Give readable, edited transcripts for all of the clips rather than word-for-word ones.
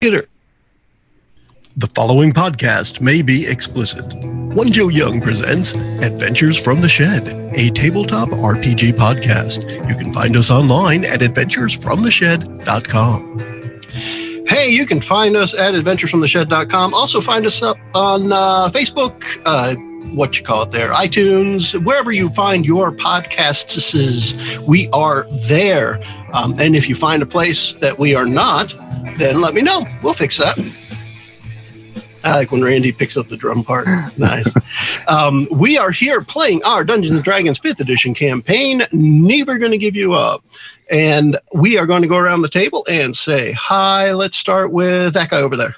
Theater. The following podcast may be explicit. onejoeyoung presents Adventures from the Shed, a tabletop RPG podcast. You can find us online at adventuresfromtheshed.com. Hey, you can find us at adventuresfromtheshed.com. Also find us up on Facebook, iTunes, wherever you find your podcasts, we are there. And if you find a place that we are not, then let me know. We'll fix that. I like when Randy picks up the drum part. Nice. We are here playing our Dungeons & Dragons 5th edition campaign, Never Gonna Give You Up. And we are going to go around the table and say hi. Let's start with that guy over there.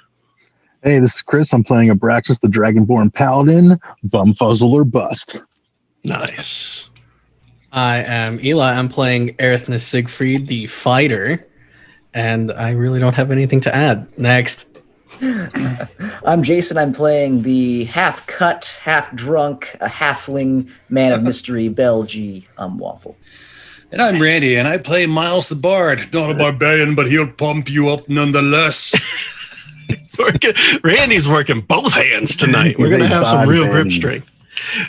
Hey, this is Chris. I'm playing Abraxas, the Dragonborn Paladin, Bumfuzzle or Bust. Nice. I am Eli. I'm playing Erithmus Siegfried, the fighter. And I really don't have anything to add. Next. I'm Jason. I'm playing the half-cut, half-drunk, a halfling man of mystery, Bell G. Waffle. And I'm Randy, and I play Miles the Bard. Not a barbarian, but he'll pump you up nonetheless. Randy's working both hands tonight. We're going to have some real grip strength.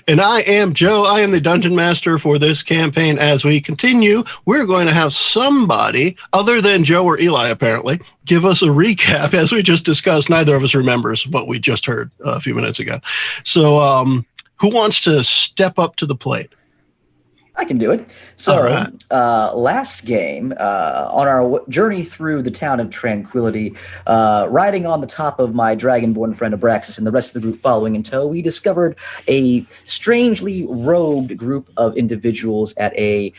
And I am Joe. I am the Dungeon Master for this campaign. As we continue, we're going to have somebody, other than Joe or Eli apparently, give us a recap. As we just discussed, neither of us remembers what we just heard a few minutes ago. So who wants to step up to the plate? I can do it. So, last game, on our journey through the town of Tranquility, riding on the top of my dragonborn friend Abraxas and the rest of the group following in tow, we discovered a strangely robed group of individuals at a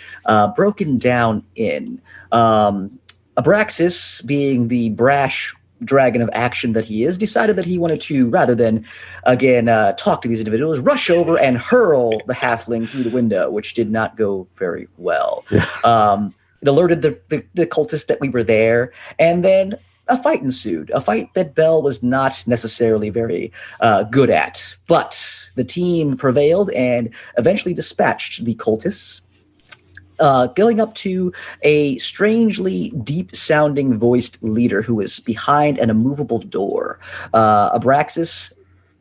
broken down inn. Abraxas, being the brash dragon of action that he is, decided that he wanted to, rather than, again, talk to these individuals, rush over and hurl the halfling through the window, which did not go very well. Yeah. It alerted the cultists that we were there, and then a fight ensued, a fight that Bell was not necessarily very good at. But the team prevailed and eventually dispatched the cultists, going up to a strangely deep-sounding voiced leader who was behind an immovable door. Abraxas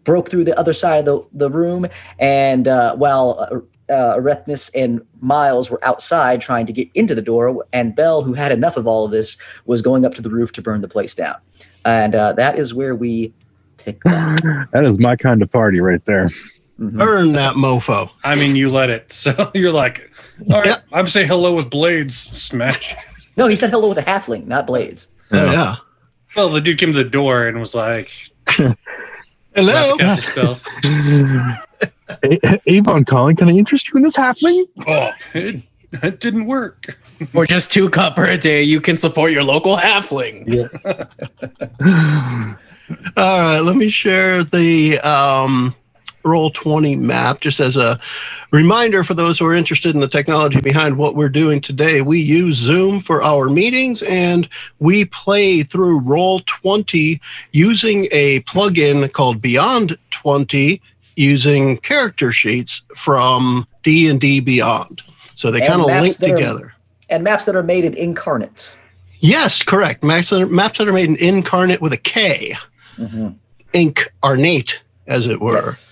broke through the other side of the room, and while Erithmus and Miles were outside trying to get into the door, and Bell, who had enough of all of this, was going up to the roof to burn the place down. And that is where we pick up. That is my kind of party right there. Mm-hmm. Burn that mofo. I mean, you let it. So you're like, all right, I'm saying hello with blades. Smash. No, he said hello with a halfling, not blades. Oh, yeah. Well, the dude came to the door and was like, hello. Cast a spell. Avon calling. Can I interest you in this halfling? Oh, it didn't work. For just 2 copper a day, you can support your local halfling. Yeah. All right, let me share the Roll20 map just as a reminder for those who are interested in the technology behind what we're doing today. We use Zoom for our meetings, and we play through Roll20 using a plugin called Beyond 20 using character sheets from D&D Beyond. So they kind of link together. And maps that are made in Incarnate. Yes, correct. Maps that are made in Incarnate with a K. Mm-hmm. Incarnate, as it were. Yes.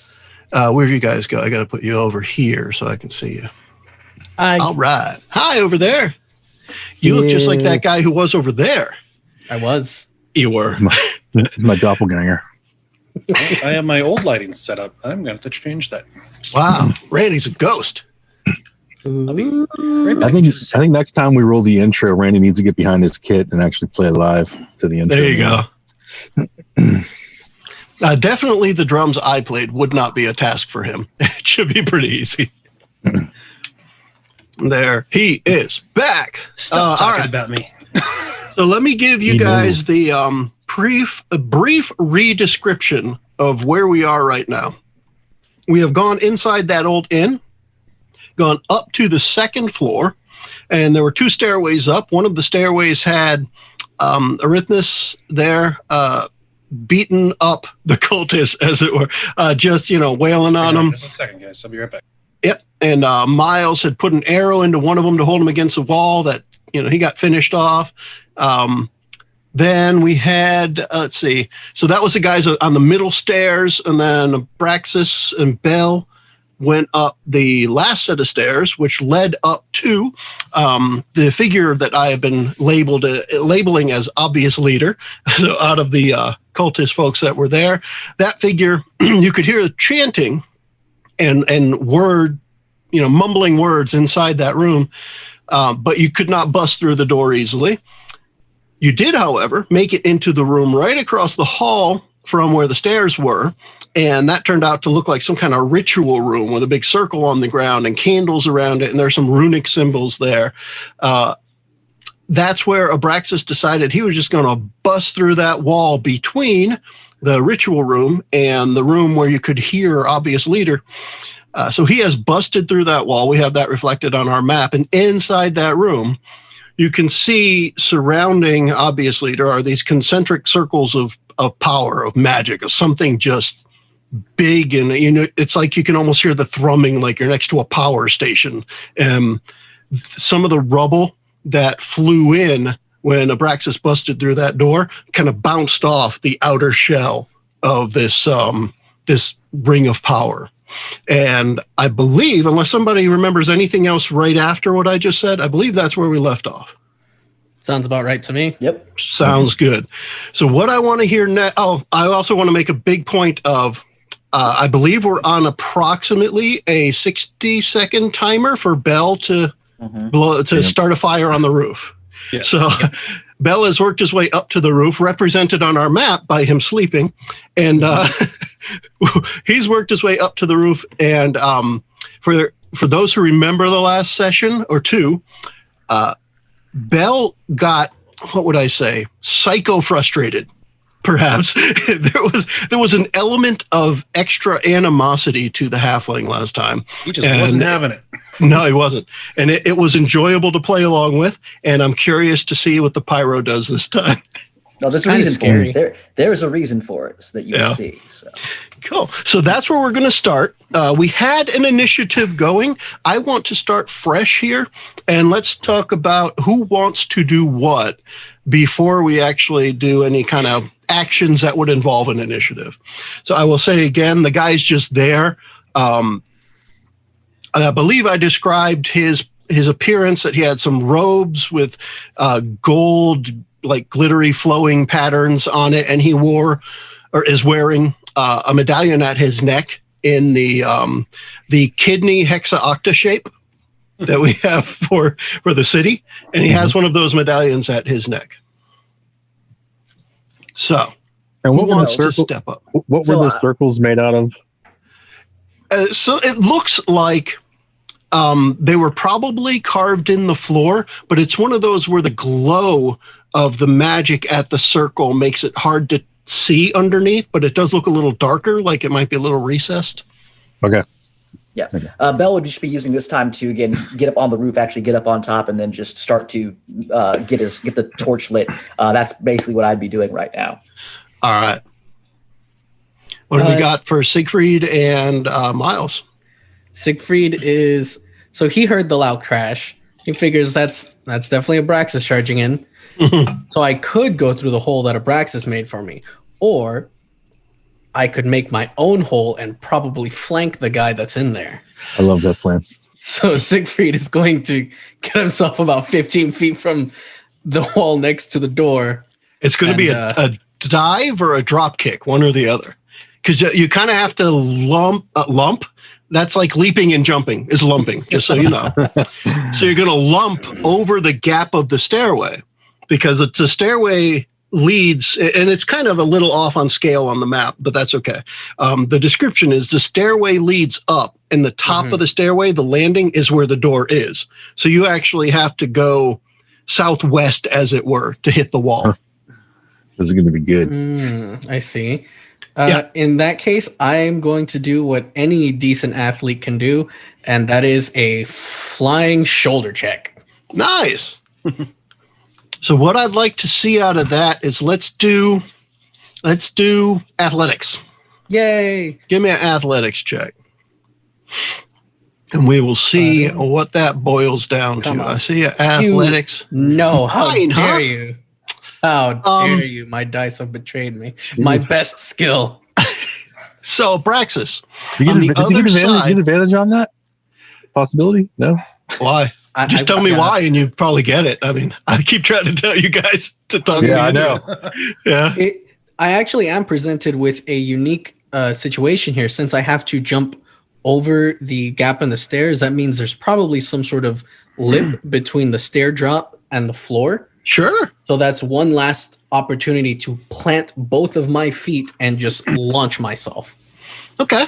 Where'd you guys go? I got to put you over here so I can see you. All right. Hi, over there. You look just like that guy who was over there. I was. You were. It's my doppelganger. I have my old lighting set up. I'm going to have to change that. Wow. Randy's a ghost. I think next time we roll the intro, Randy needs to get behind his kit and actually play live to the intro. There you go. Definitely the drums I played would not be a task for him. It should be pretty easy. There he is back. Stop talking about me. So let me give you guys the brief re-description of where we are right now. We have gone inside that old inn, gone up to the second floor, and there were 2 stairways up. One of the stairways had Erithmus there, beaten up the cultists, as it were, just, wailing on them. Just a second, guys. I'll be right back. Yep. And Miles had put an arrow into one of them to hold him against the wall that, he got finished off. Then we had, let's see. So that was the guys on the middle stairs, and then Abraxas and Bell went up the last set of stairs, which led up to the figure that I have been labeling as obvious leader out of the cultist folks that were there. That figure, you could hear chanting and mumbling words inside that room, but you could not bust through the door easily. You did, however, make it into the room right across the hall from where the stairs were, and that turned out to look like some kind of ritual room with a big circle on the ground and candles around it, and there's some runic symbols there. That's where Abraxas decided he was just going to bust through that wall between the ritual room and the room where you could hear Obvious Leader. So he has busted through that wall. We have that reflected on our map, and inside that room, you can see surrounding Obvious Leader are these concentric circles of power, of magic, of something just big. And, it's like you can almost hear the thrumming like you're next to a power station. Some of the rubble that flew in when Abraxas busted through that door kind of bounced off the outer shell of this ring of power. And I believe, unless somebody remembers anything else right after what I just said, I believe that's where we left off. Sounds about right to me. Yep. Sounds good. So what I want to hear now, I also want to make a big point of, I believe we're on approximately a 60-second timer for Bell to start a fire on the roof. Yes. So Bell has worked his way up to the roof, represented on our map by him sleeping. And he's worked his way up to the roof. And for those who remember the last session or two, Bell got, what would I say, psycho frustrated, perhaps. there was an element of extra animosity to the halfling last time. He just wasn't having it. No, he wasn't. And it was enjoyable to play along with, and I'm curious to see what the pyro does this time. No, there's a reason for it. There's a reason for it that you can see. So. Cool. So that's where we're going to start. We had an initiative going. I want to start fresh here, and let's talk about who wants to do what before we actually do any kind of actions that would involve an initiative. So I will say again, the guy's just there. I believe I described his appearance, that he had some robes with gold, like glittery flowing patterns on it, and he is wearing a medallion at his neck in the kidney hexaocta shape that we have for the city, and he has one of those medallions at his neck. So, and what wants to step up? What were the circles made out of? So it looks like they were probably carved in the floor, but it's one of those where the glow of the magic at the circle makes it hard to see underneath, but it does look a little darker, like it might be a little recessed. Okay. Yeah. Bell would just be using this time to, again, get up on the roof, actually get up on top, and then just start to get the torch lit. That's basically what I'd be doing right now. All right. What do we got for Siegfried and Miles? Siegfried so he heard the loud crash. He figures that's definitely Abraxas charging in. So I could go through the hole that Abraxas made for me, or I could make my own hole and probably flank the guy that's in there. I love that plan. So Siegfried is going to get himself about 15 feet from the wall next to the door. It's going to be a dive or a drop kick, one or the other. Because you kind of have to lump. That's like leaping and jumping is lumping, just so you know. So you're going to lump over the gap of the stairway, because the stairway leads, and it's kind of a little off on scale on the map, but that's okay. The description is the stairway leads up, and the top of the stairway, the landing, is where the door is. So you actually have to go southwest, as it were, to hit the wall. This is going to be good. I see. In that case, I'm going to do what any decent athlete can do, and that is a flying shoulder check. Nice. So what I'd like to see out of that is let's do athletics. Yay! Give me an athletics check. And we will see what that boils down to. I see athletics. No, how Fine, dare you? How dare you? My dice have betrayed me. My best skill. So, Braxis, You on the get, other side. get advantage on that possibility? No. Why? Just tell me why, and you probably get it. I mean, I keep trying to tell you guys to talk. Yeah, I know. Yeah. I actually am presented with a unique situation here. Since I have to jump over the gap in the stairs, that means there's probably some sort of lip between the stair drop and the floor. Sure. So that's one last opportunity to plant both of my feet and just launch myself. Okay.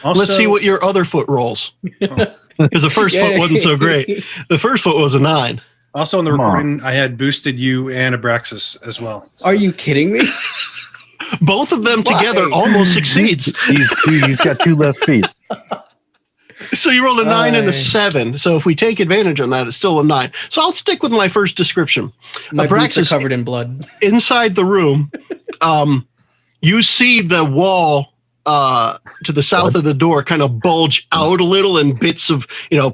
Also, Let's see what your other foot rolls. Because the first foot wasn't so great. The first foot was a 9. Also, in the recording, I had boosted you and Abraxas as well. Are you kidding me? Both of them together almost succeeds. He's got 2 left feet. So you rolled a 9 and a 7. So if we take advantage on that, it's still a 9. So I'll stick with my first description. My boots are covered in blood. Inside the room, you see the wall to the south of the door kind of bulge out a little, and bits of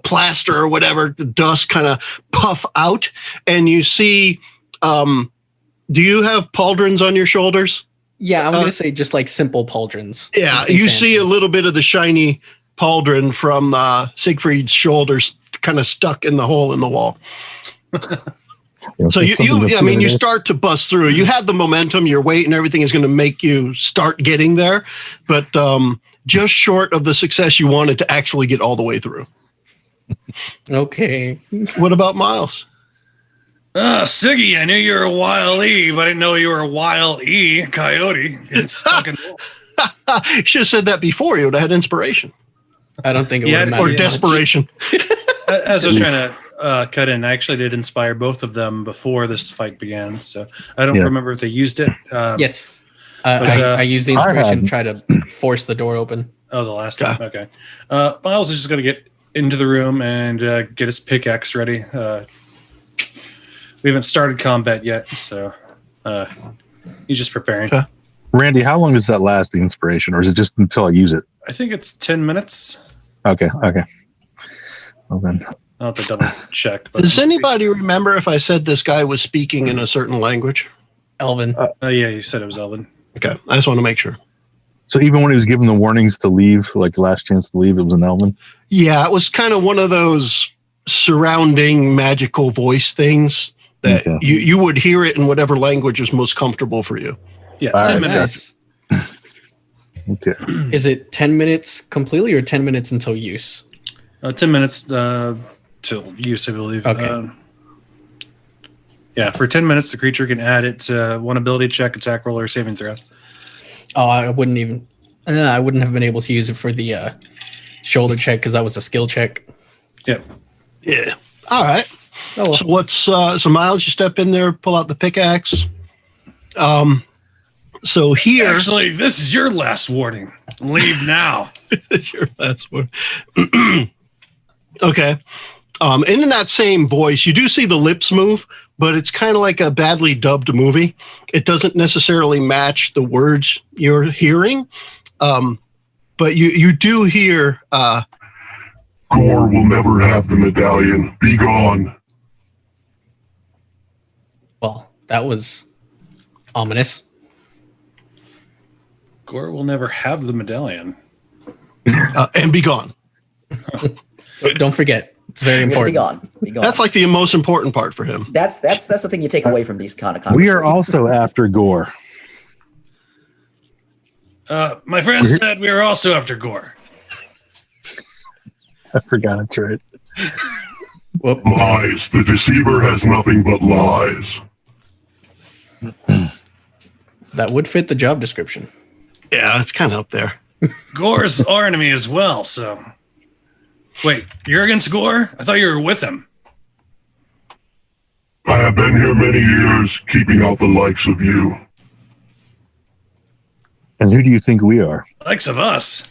plaster or whatever, dust kind of puff out. And you see, do you have pauldrons on your shoulders? Yeah, I'm going to say just like simple pauldrons. Yeah, you see a little bit of the shiny pauldron from Siegfried's shoulders kind of stuck in the hole in the wall. So you start to bust through. You had the momentum, your weight and everything is going to make you start getting there, but just short of the success you wanted to actually get all the way through. Okay. What about Miles? Siggy, I knew you were a Wile E, but I didn't know you were a Wile E coyote. Getting stuck in Should have said that before. You would have had inspiration. I don't think it would matter. Or desperation. As I was trying to cut in, I actually did inspire both of them before this fight began, so I don't remember if they used it. Yes. I used the inspiration to try to force the door open. Oh, the last time? Okay. Miles is just going to get into the room and get his pickaxe ready. We haven't started combat yet, so he's just preparing. Okay. Randy, how long does that last, the inspiration, or is it just until I use it? I think it's 10 minutes. Okay. Well then, I'll have to double check. Does anybody remember if I said this guy was speaking in a certain language? Elven. Yeah, you said it was Elven. Okay, I just want to make sure. So even when he was given the warnings to leave, like last chance to leave, it was an Elven? Yeah, it was kind of one of those surrounding magical voice things that you would hear it in whatever language is most comfortable for you. Yeah, 10 minutes. Okay. Is it 10 minutes completely or 10 minutes until use? 10 minutes till use, I believe. Okay. Yeah, for 10 minutes, the creature can add it to one ability check, attack roll, or saving throw. Oh, I wouldn't have been able to use it for the shoulder check because that was a skill check. Yep. Yeah. All right. Oh, well. So what's so Miles? You step in there, pull out the pickaxe. So here, actually, this is your last warning. Leave now. It's your last one. Okay. And in that same voice, you do see the lips move, but it's kind of like a badly dubbed movie. It doesn't necessarily match the words you're hearing. But you do hear. Gore will never have the medallion. Be gone. Well, that was ominous. Gore will never have the medallion. And be gone. Don't forget. It's very important. Be gone. That's like the most important part for him. That's the thing you take away from these kind of We conversations. are also after Gore. My friend said we are also after Gore. I forgot it's right. Whoop. Lies. The deceiver has nothing but lies. That would fit the job description. Yeah, it's kind of up there. Gore's our enemy as well, so... Wait, you're against Gore? I thought you were with him. I have been here many years, keeping out the likes of you. And who do you think we are? Likes of us.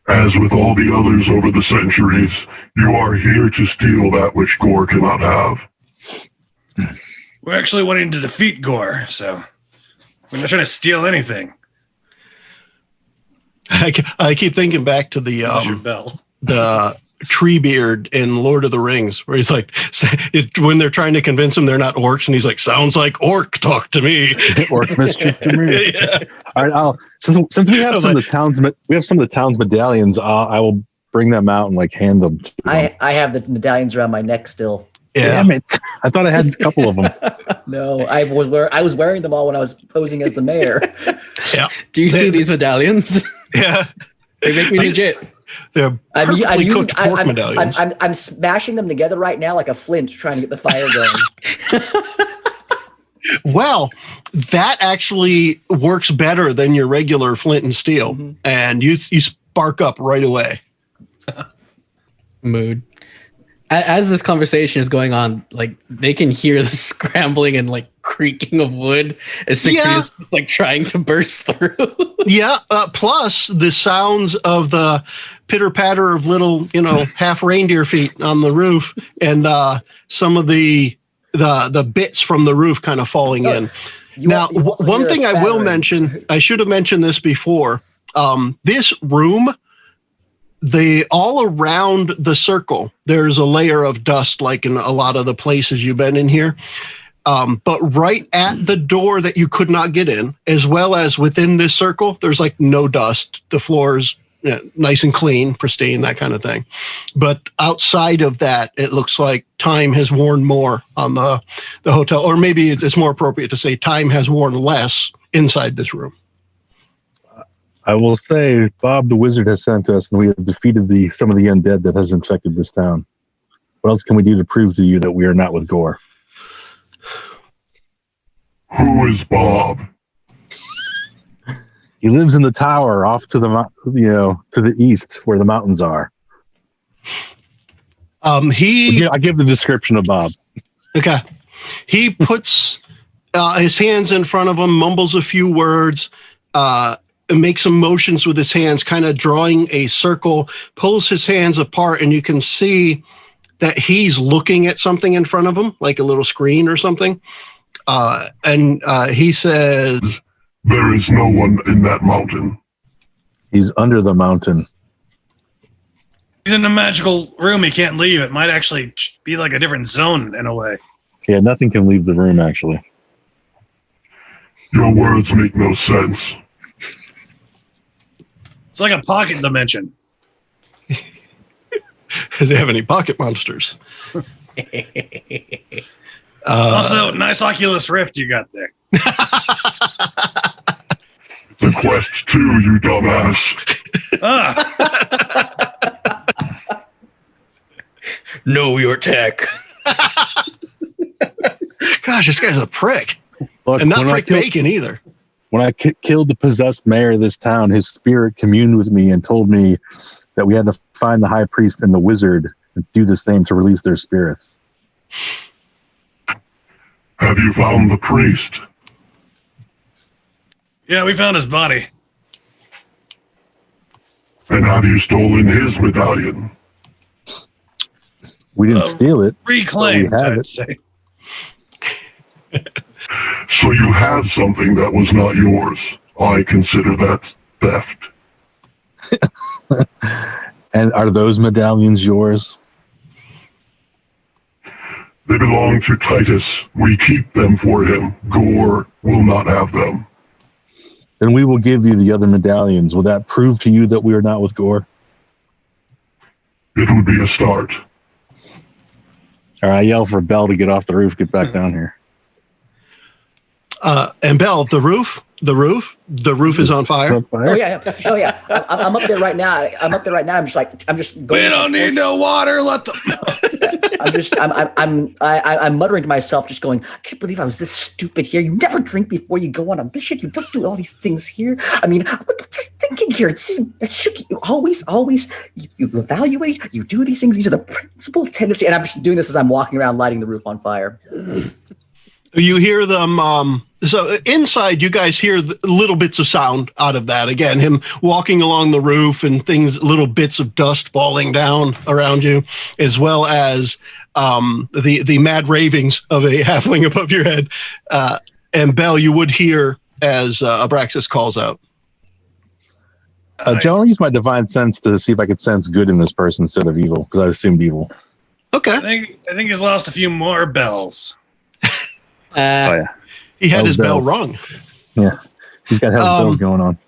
As with all the others over the centuries, you are here to steal that which Gore cannot have. We're actually wanting to defeat Gore, so... We're not trying to steal anything. I keep thinking back to the Your bell. Treebeard in Lord of the Rings, where he's like, when they're trying to convince him they're not orcs, and he's like, "Sounds like orc talk to me." Orc mischief to me. Yeah. All right, since we have some of the town's medallions, I will bring them out and like hand them. To them. I have the medallions around my neck still. Yeah. Damn it! I thought I had a couple of them. No, I was wearing them all when I was posing as the mayor. Yeah. Do you see these medallions? Yeah. They make me legit. They're perfectly cooked pork medallions. I'm smashing them together right now like a flint, trying to get the fire going. Well, that actually works better than your regular flint and steel, and you spark up right away. Mood. As this conversation is going on, like they can hear the scrambling and like creaking of wood as Siegfried is like trying to burst through. Yeah. Plus the sounds of the pitter patter of little, half reindeer feet on the roof, and some of the bits from the roof kind of falling in. Now, one thing I will mention, I should have mentioned this before. This room, all around the circle, there's a layer of dust, like in a lot of the places you've been in here. But right at the door that you could not get in, as well as within this circle, there's like no dust. The floor's nice and clean, pristine, that kind of thing. But outside of that, it looks like time has worn more on the hotel, or maybe it's more appropriate to say time has worn less inside this room. I will say, Bob the Wizard has sent us, and we have defeated some of the undead that has infected this town. What else can we do to prove to you that we are not with Gore? Who is Bob? He lives in the tower off to the east where the mountains are. I give the description of Bob. Okay. He puts his hands in front of him, mumbles a few words, makes some motions with his hands, kind of drawing a circle, pulls his hands apart, and you can see that he's looking at something in front of him, like a little screen or something. And he says, "There is no one in that mountain." He's under the mountain. He's in a magical room. He can't leave. It might actually be like a different zone in a way. Yeah, nothing can leave the room, actually. Your words make no sense. It's like a pocket dimension. Does he have any pocket monsters? Also, nice Oculus Rift you got there. The Quest 2, you dumbass. Know your tech. Gosh, this guy's a prick. Look, and not prick bacon either. When I killed the possessed mayor of this town, his spirit communed with me and told me that we had to find the high priest and the wizard and do the same to release their spirits. Have you found the priest? Yeah, we found his body. And have you stolen his medallion? We didn't steal it. Reclaimed, I'd say. So you have something that was not yours. I consider that theft. And are those medallions yours? They belong to Titus. We keep them for him. Gore will not have them. Then we will give you the other medallions. Will that prove to you that we are not with Gore? It would be a start. All right, I yell for Belle to get off the roof, get back down here. And Belle, the roof is on fire. Oh yeah. I'm up there right now. I'm just going. We don't need no water. Let them. I'm muttering to myself, just going, I can't believe I was this stupid here. You never drink before you go on a mission. You don't do all these things here. I mean, what's thinking here? You always, you evaluate, you do these things. These are the principal tendency. And I'm just doing this as I'm walking around lighting the roof on fire. You hear them. So inside, you guys hear little bits of sound out of that. Again, him walking along the roof and things, little bits of dust falling down around you, as well as the mad ravings of a halfling above your head. And Belle, you would hear as Abraxas calls out. Joe, I'll use my divine sense to see if I could sense good in this person instead of evil, because I assumed evil. Okay. I think he's lost a few more bells. Oh yeah, He had Hell's his bell bells. rung. yeah. He's got hell's bells going on.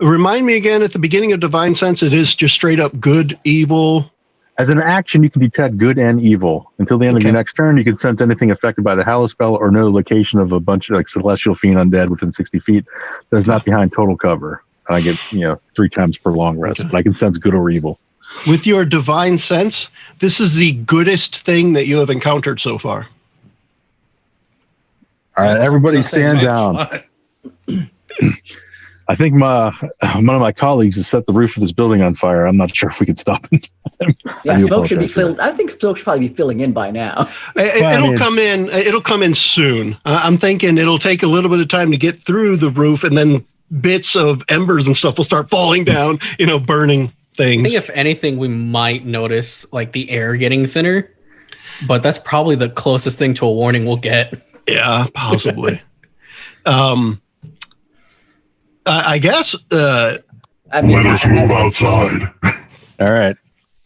Remind me again, at the beginning of Divine Sense, it is just straight up good, evil. As an action, you can detect good and evil. Until the end of your next turn, you can sense anything affected by the Hallow spell or no location of a bunch of like celestial fiend undead within 60 feet that is not behind total cover. I get 3 times per long rest, but I can sense good or evil. With your Divine Sense, this is the goodest thing that you have encountered so far. All right, everybody That's stand so down. fun. I think one of my colleagues has set the roof of this building on fire. I'm not sure if we can stop him. Yeah, smoke should be filled. I think smoke should probably be filling in by now. It'll come in. It'll come in soon. I'm thinking it'll take a little bit of time to get through the roof, and then bits of embers and stuff will start falling down. Burning things. I think if anything, we might notice like the air getting thinner, but that's probably the closest thing to a warning we'll get. Yeah, possibly. I guess. Let us move outside. All right.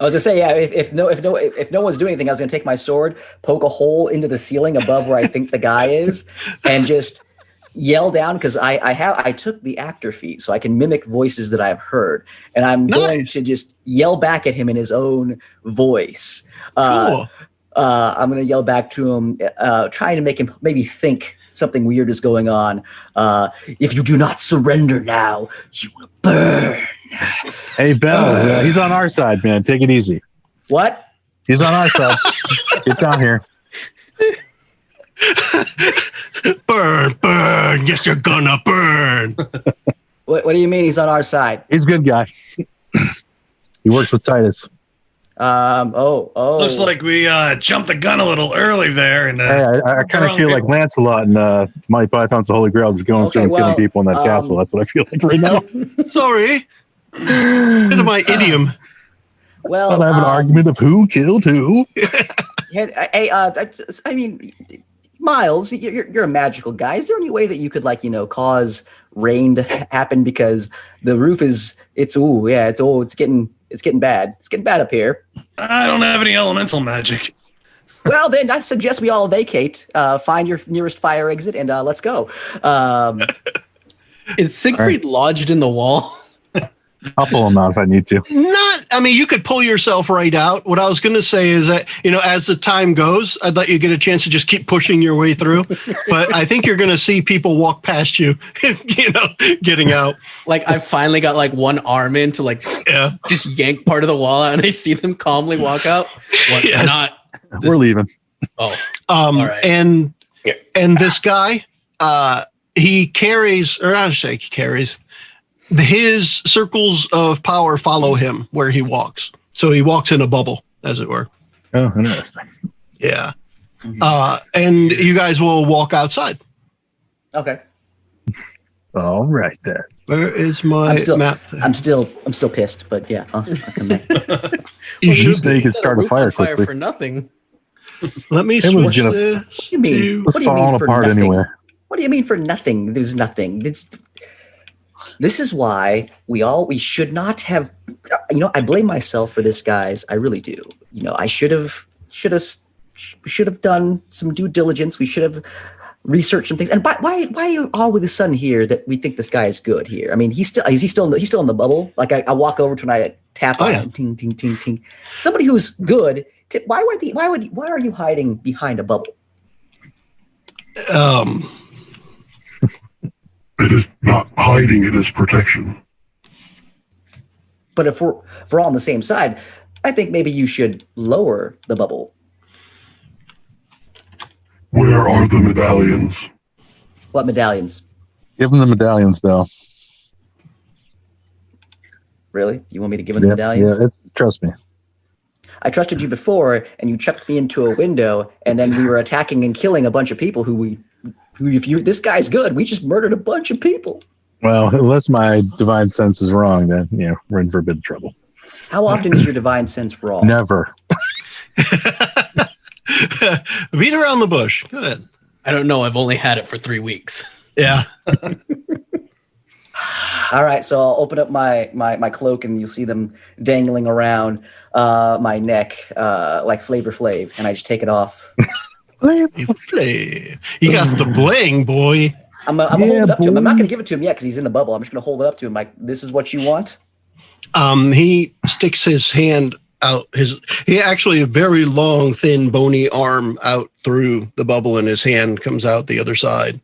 I was gonna say, yeah. If no one's doing anything, I was gonna take my sword, poke a hole into the ceiling above where I think the guy is, and just yell down because I took the actor feat, so I can mimic voices that I've heard, and I'm going to just yell back at him in his own voice. Cool. I'm gonna yell back to him, trying to make him maybe think something weird is going on. If you do not surrender now, you will burn. Hey, Bell, he's on our side, man. Take it easy. What? He's on our side. Get down here. Burn, burn. Yes, you're gonna burn. What do you mean he's on our side? He's a good guy. He works with Titus. Looks like we jumped the gun a little early there. And Hey, I kind of feel like Lancelot and Monty Python's The Holy Grail just going through and killing people in that castle. That's what I feel like right now. Sorry. Bit of my idiom. Well, Let's not have an argument of who killed who. Hey, I mean, Miles, you're a magical guy. Is there any way that you could cause rain to happen because the roof is it's getting bad. It's getting bad up here. I don't have any elemental magic. Well, then I suggest we all vacate, find your nearest fire exit, and let's go. Is Siegfried lodged in the wall? I'll pull him out if I need to. You could pull yourself right out. What I was going to say is that, as the time goes, I'd let you get a chance to just keep pushing your way through. But I think you're going to see people walk past you, getting out. Like I finally got like one arm in to just yank part of the wall out, and I see them calmly walk out. What? Yes. Not. We're leaving. Oh. All right. And this guy, he carries, or I should say he carries, his circles of power follow him where he walks. So he walks in a bubble, as it were. Oh, interesting. Yeah. And you guys will walk outside. Okay. All right, then. Where is my map thing? I'm still pissed, but yeah, I'll come back. You should should say you could start a fire fire quickly. for nothing. Let me It was switch just- this. What do you mean? It's What do you mean falling for apart nothing? anyway. What do you mean for nothing? There's nothing. This is why we should not have. I blame myself for this, guys. I really do. I should have done some due diligence. We should have researched some things. And why are you all of a sudden here that we think this guy is good here? I mean, he's still in the bubble. Like I walk over to and I tap on him, ting ting ting ting. Somebody who's good. Why are you hiding behind a bubble? It is not hiding, it is protection. But if we're all on the same side, I think maybe you should lower the bubble. Where are the medallions? What medallions? Give him the medallions, Bell. Really? You want me to give him the medallion? Yeah, trust me. I trusted you before, and you chucked me into a window, and then we were attacking and killing a bunch of people who this guy's good. We just murdered a bunch of people. Well, unless my divine sense is wrong, then we're in for a bit of trouble. How often is your divine sense wrong? Never. Beat around the bush. Go ahead. I don't know. I've only had it for 3 weeks. Yeah. All right, so I'll open up my cloak, and you'll see them dangling around my neck like Flavor Flav, and I just take it off. You got the bling, boy. I'm gonna hold it up to him. I'm not gonna give it to him yet because he's in the bubble. I'm just gonna hold it up to him like, this is what you want? He sticks his hand out. He actually a very long, thin, bony arm out through the bubble, and his hand comes out the other side.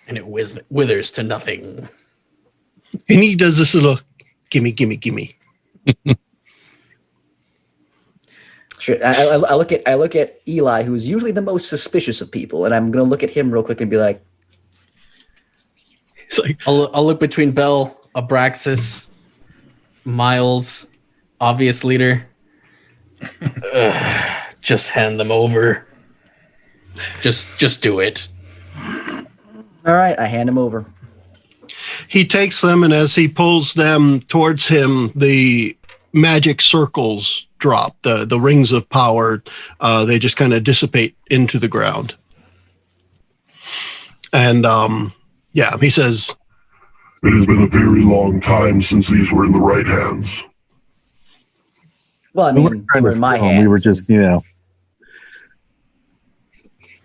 And it withers to nothing. And he does this little gimme. Sure. I look at Eli, who's usually the most suspicious of people, and I'm gonna look at him real quick and be like, it's like I'll look between Bell, Abraxas, Miles, obvious leader. Just hand them over. Just do it. all right, I hand him over. he takes them, and as he pulls them towards him, the magic circles drop. The rings of power, they just kind of dissipate into the ground. And yeah, he says, "It has been a very long time since these were in the right hands." Well, I mean, they were in my hands. We were just, we're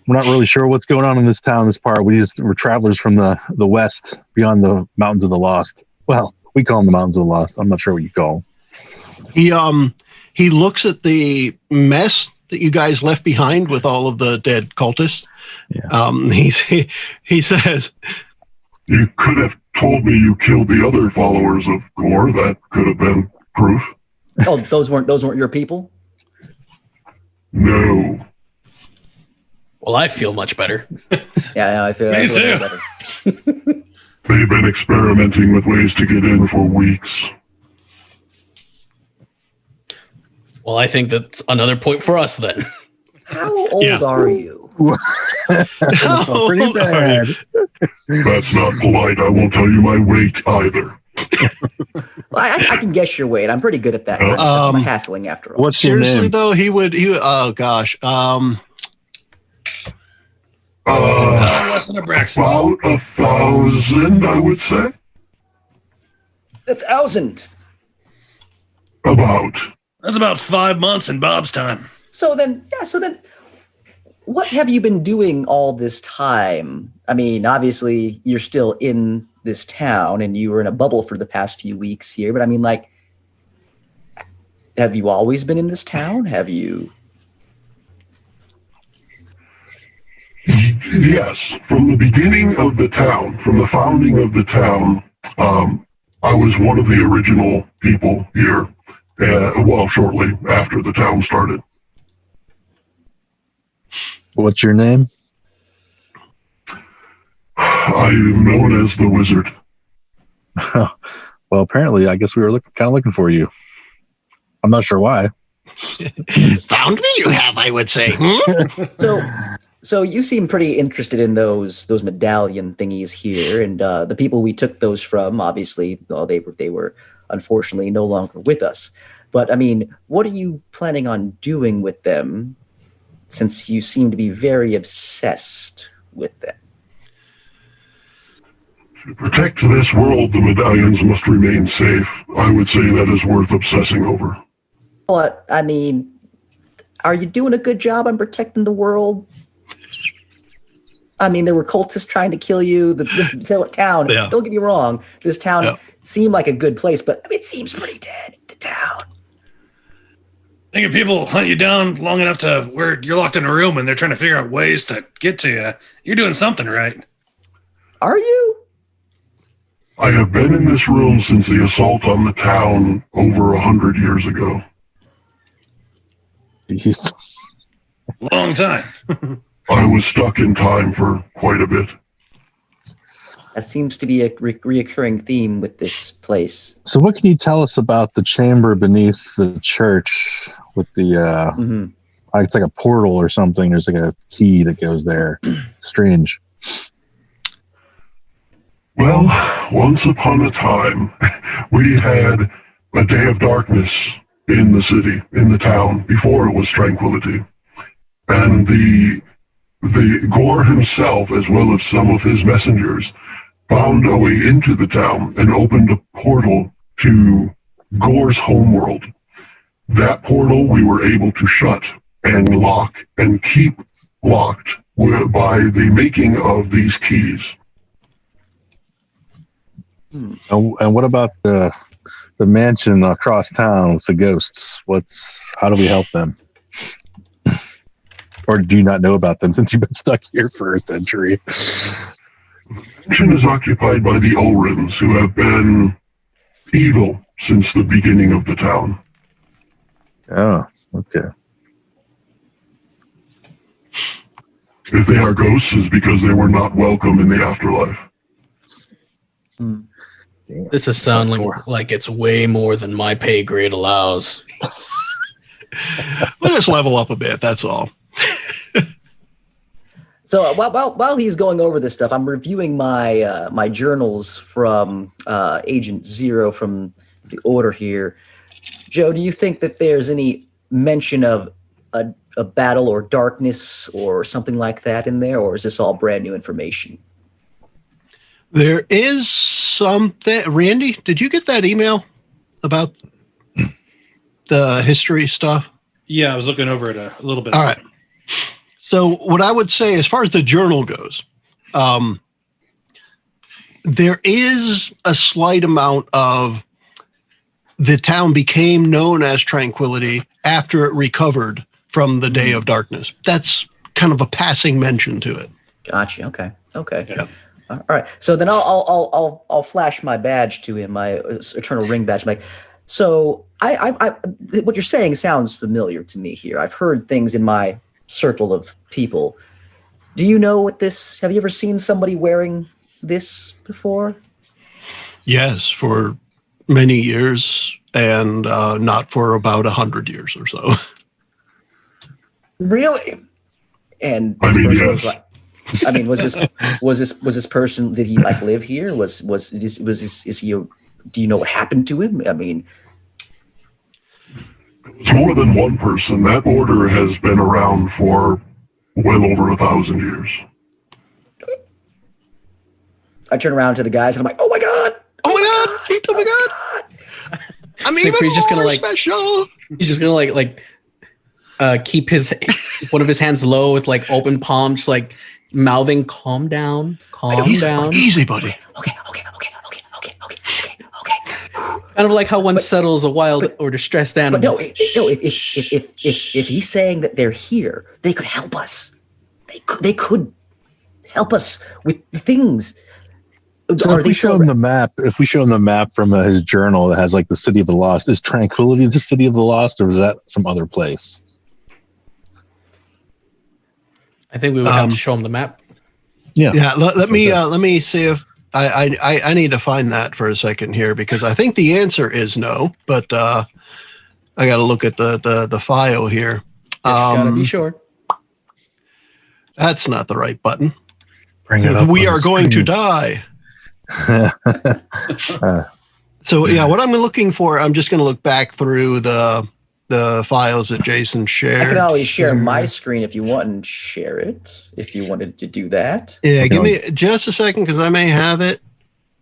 not really sure what's going on in this town, this part. We're travelers from the west, beyond the Mountains of the Lost. Well, we call them the Mountains of the Lost. I'm not sure what you call them. He looks at the mess that you guys left behind with all of the dead cultists. Yeah. He says, "You could have told me you killed the other followers of Gore. That could have been proof." Oh, those weren't your people? No. Well, I feel much better. Yeah, I feel better. They've been experimenting with ways to get in for weeks. Well, I think that's another point for us then. How old are you? Pretty bad. That's not polite. I won't tell you my weight either. Well, I can guess your weight. I'm pretty good at that. I'm a halfling after all. What's your seriously name? though, he would, oh gosh. Less than Abraxas. About 1,000, I would say. 1,000. About. That's about 5 months in Bob's time. So then, what have you been doing all this time? I mean, obviously, you're still in this town, and you were in a bubble for the past few weeks here. But I mean, like, have you always been in this town? Have you? Yes, from the beginning of the town, from the founding of the town, I was one of the original people here. Shortly after the town started. What's your name? I am known as the Wizard. Well, apparently, I guess we were kind of looking for you. I'm not sure why. Found me, you have, I would say. So you seem pretty interested in those medallion thingies here, and the people we took those from, obviously, they were unfortunately no longer with us. But I mean, what are you planning on doing with them, since you seem to be very obsessed with them? To protect this world, the medallions must remain safe. I would say that is worth obsessing over. But I mean, are you doing a good job on protecting the world? I mean, there were cultists trying to kill you. This town, Yeah. Don't get me wrong, this town seemed like a good place, but I mean, it seems pretty dead, the town. I think if people hunt you down long enough to where you're locked in a room and they're trying to figure out ways to get to you, you're doing something right. Are you? I have been in this room since the assault on the town over 100 years ago. Jeez. Long time. I was stuck in time for quite a bit. That seems to be a reoccurring theme with this place. So what can you tell us about the chamber beneath the church with the, it's like a portal or something. There's like a key that goes there. Strange. Well, once upon a time, we had a day of darkness in the city, in the town, before it was Tranquility. And the Gore himself, as well as some of his messengers, found a way into the town and opened a portal to Gore's homeworld. That portal we were able to shut and lock and keep locked by the making of these keys. And what about the mansion across town with the ghosts? How do we help them? Or do you not know about them since you've been stuck here for a century? The mansion is occupied by the Olrins, who have been evil since the beginning of the town. Oh, okay. If they are ghosts, it's because they were not welcome in the afterlife. This is sounding like it's way more than my pay grade allows. Let us level up a bit, that's all. So while he's going over this stuff, I'm reviewing my my journals from Agent Zero from the Order here. Joe, do you think that there's any mention of a battle or darkness or something like that in there, or is this all brand new information? There is something. Randy, did you get that email about the history stuff? Yeah, I was looking over it a little bit. All right. So what I would say, as far as the journal goes, there is a slight amount of the town became known as Tranquility after it recovered from the Day of Darkness. That's kind of a passing mention to it. Gotcha. Okay. Yeah. All right. So then I'll flash my badge to him, my Eternal Ring badge. Like, so I what you're saying sounds familiar to me here. I've heard things in my circle of people. Do you know what this? Have you ever seen somebody wearing this before? Yes, for many years, and not for about 100 years or so. Really? And I this mean, person yes. was like, I mean, was this person? Did he like live here? Was he? Do you know what happened to him? I mean, It's more than one person. That order has been around for well over 1,000 years. I turn around to the guys and I'm like, "Oh my god! Oh my god! Oh my god! I mean, Siegfried's just gonna like special. He's just gonna keep one of his hands low with like open palm, just like mouthing, "Calm down, calm down." Easy, buddy. Okay. Kind of like how one settles a wild or distressed animal. But no, if he's saying that they're here, they could help us. They could help us with the things. So if we show him the map from his journal that has like the City of the Lost, is Tranquility the City of the Lost, or is that some other place? I think we would have to show him the map. Yeah. Let me see if I need to find that for a second here, because I think the answer is no, but I got to look at the file here. Just gotta be sure. That's not the right button. Bring it up. We are going to die. So yeah, what I'm looking for, I'm just going to look back through the files that Jason shared. I can always share my screen if you want and share it, if you wanted to do that. Yeah, give me just a second because I may have it.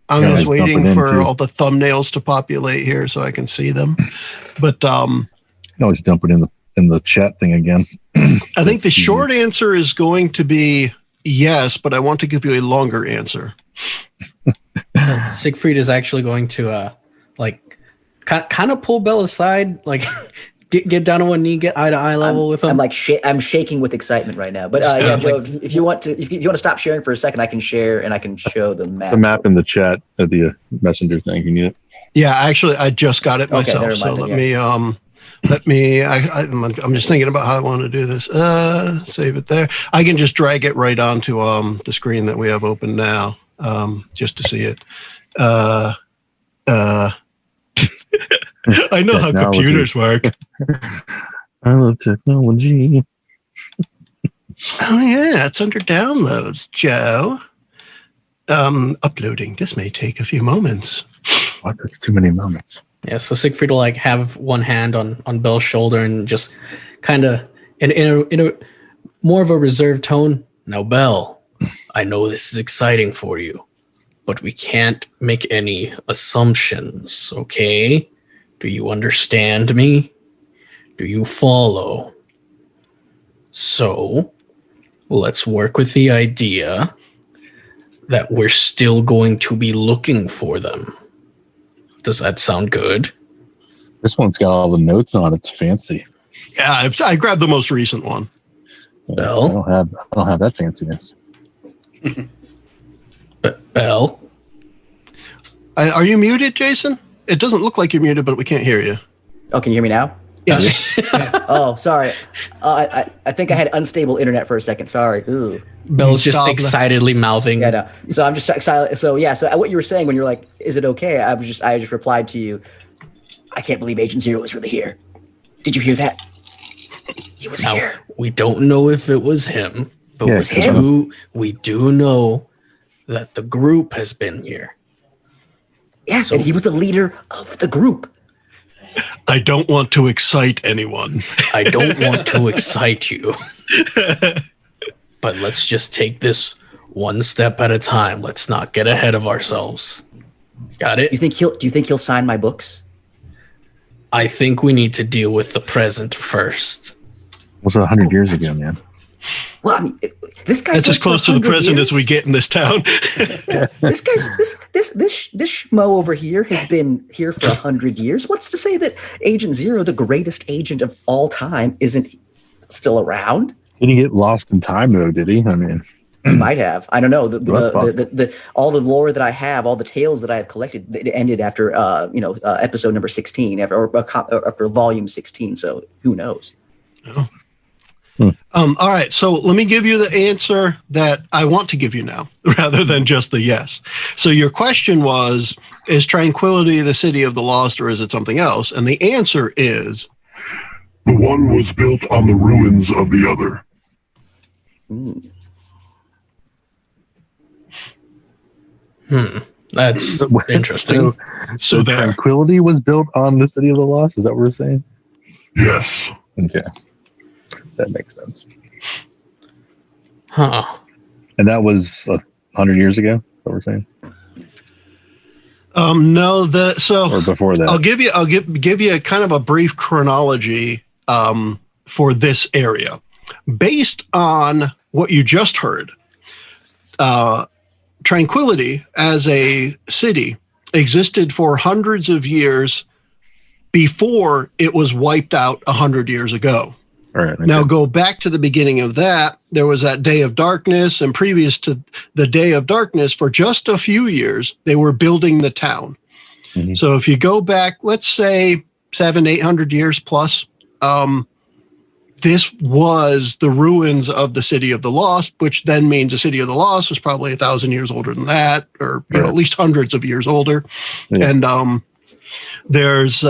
I'm just waiting for all the thumbnails to populate here so I can see them. But you can always dump it in the chat thing again. I think the short answer is going to be yes, but I want to give you a longer answer. Siegfried is actually going to kind of pull Bell aside, like get down on one knee, get eye to eye level with him. I'm like I'm shaking with excitement right now. But yeah, Joe, if you want to stop sharing for a second, I can share and I can show the map. The map in the chat at the messenger thing. You need it? Yeah, actually, I just got it myself. Okay, so let me. I'm just thinking about how I want to do this. Save it there. I can just drag it right onto the screen that we have open now, just to see it. I know how computers work. I love technology. Oh yeah, it's under downloads, Joe. Uploading. This may take a few moments. What? That's too many moments. Yeah, so Siegfried will like have one hand on Bell's shoulder and just kind of in a more of a reserved tone. Now, Bell, I know this is exciting for you, but we can't make any assumptions, okay? Do you understand me? Do you follow? So, let's work with the idea that we're still going to be looking for them. Does that sound good? This one's got all the notes on it. It's fancy. Yeah, I grabbed the most recent one. Bell? I don't have that fanciness. Bell? Are you muted, Jason? It doesn't look like you're muted, but we can't hear you. Oh, can you hear me now? Yes. Oh, sorry. I think I had unstable internet for a second. Sorry. Ooh. Bell's just excitedly mouthing. Yeah, no. So I'm just excited. So yeah. So what you were saying when you were like, "Is it okay?" I just replied to you. I can't believe Agent Zero was really here. Did you hear that? He was here. We don't know if it was him, but Yeah, we do know that the group has been here. Yeah, and he was the leader of the group. I don't want to excite anyone. I don't want to excite you. But let's just take this one step at a time. Let's not get ahead of ourselves. Got it? Do you think he'll sign my books? I think we need to deal with the present first. Was 100 years ago, man? Well, I mean, this guy's That's as close to the present as we get in this town. This schmo over here has been here for 100 years. What's to say that Agent Zero, the greatest agent of all time, isn't still around? Did he get lost in time though? Did he? I mean, He might have. I don't know. All the lore that I have, all the tales that I have collected, it ended after episode number 16, after volume 16. So who knows? Oh. All right, so let me give you the answer that I want to give you now, rather than just the yes. So your question was, is Tranquility the city of the lost, or is it something else? And the answer is... The one was built on the ruins of the other. That's interesting. So there. Tranquility was built on the city of the lost? Is that what we're saying? Yes. Okay. That makes sense. Huh. And that was 100 years ago? Is that what we're saying? No, Or before that? I'll give you a kind of a brief chronology for this area. Based on what you just heard, Tranquility as a city existed for hundreds of years before it was wiped out 100 years ago. All right, okay. Now go back to the beginning of that. There was that day of darkness, and previous to the day of darkness, for just a few years, they were building the town. Mm-hmm. So if you go back, let's say 700-800 years plus, this was the ruins of the City of the Lost, which then means the City of the Lost was probably 1,000 years older than that, or at least hundreds of years older. Yeah. And there's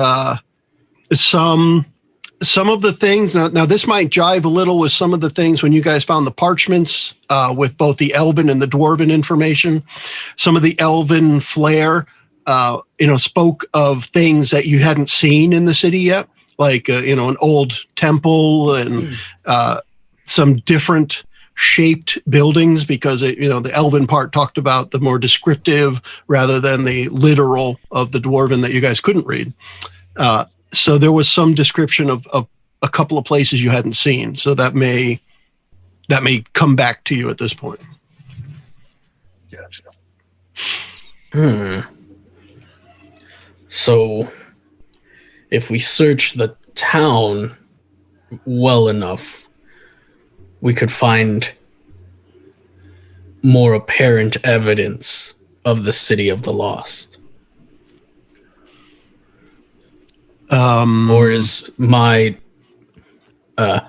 some of the things. Now, this might jive a little with some of the things when you guys found the parchments with both the Elven and the Dwarven information. Some of the Elven flair, spoke of things that you hadn't seen in the city yet. Like, an old temple and some different shaped buildings, because, the Elven part talked about the more descriptive rather than the literal of the Dwarven that you guys couldn't read. So there was some description of a couple of places you hadn't seen. So that may come back to you at this point. Gotcha. So if we search the town well enough, we could find more apparent evidence of the City of the Lost. Or is my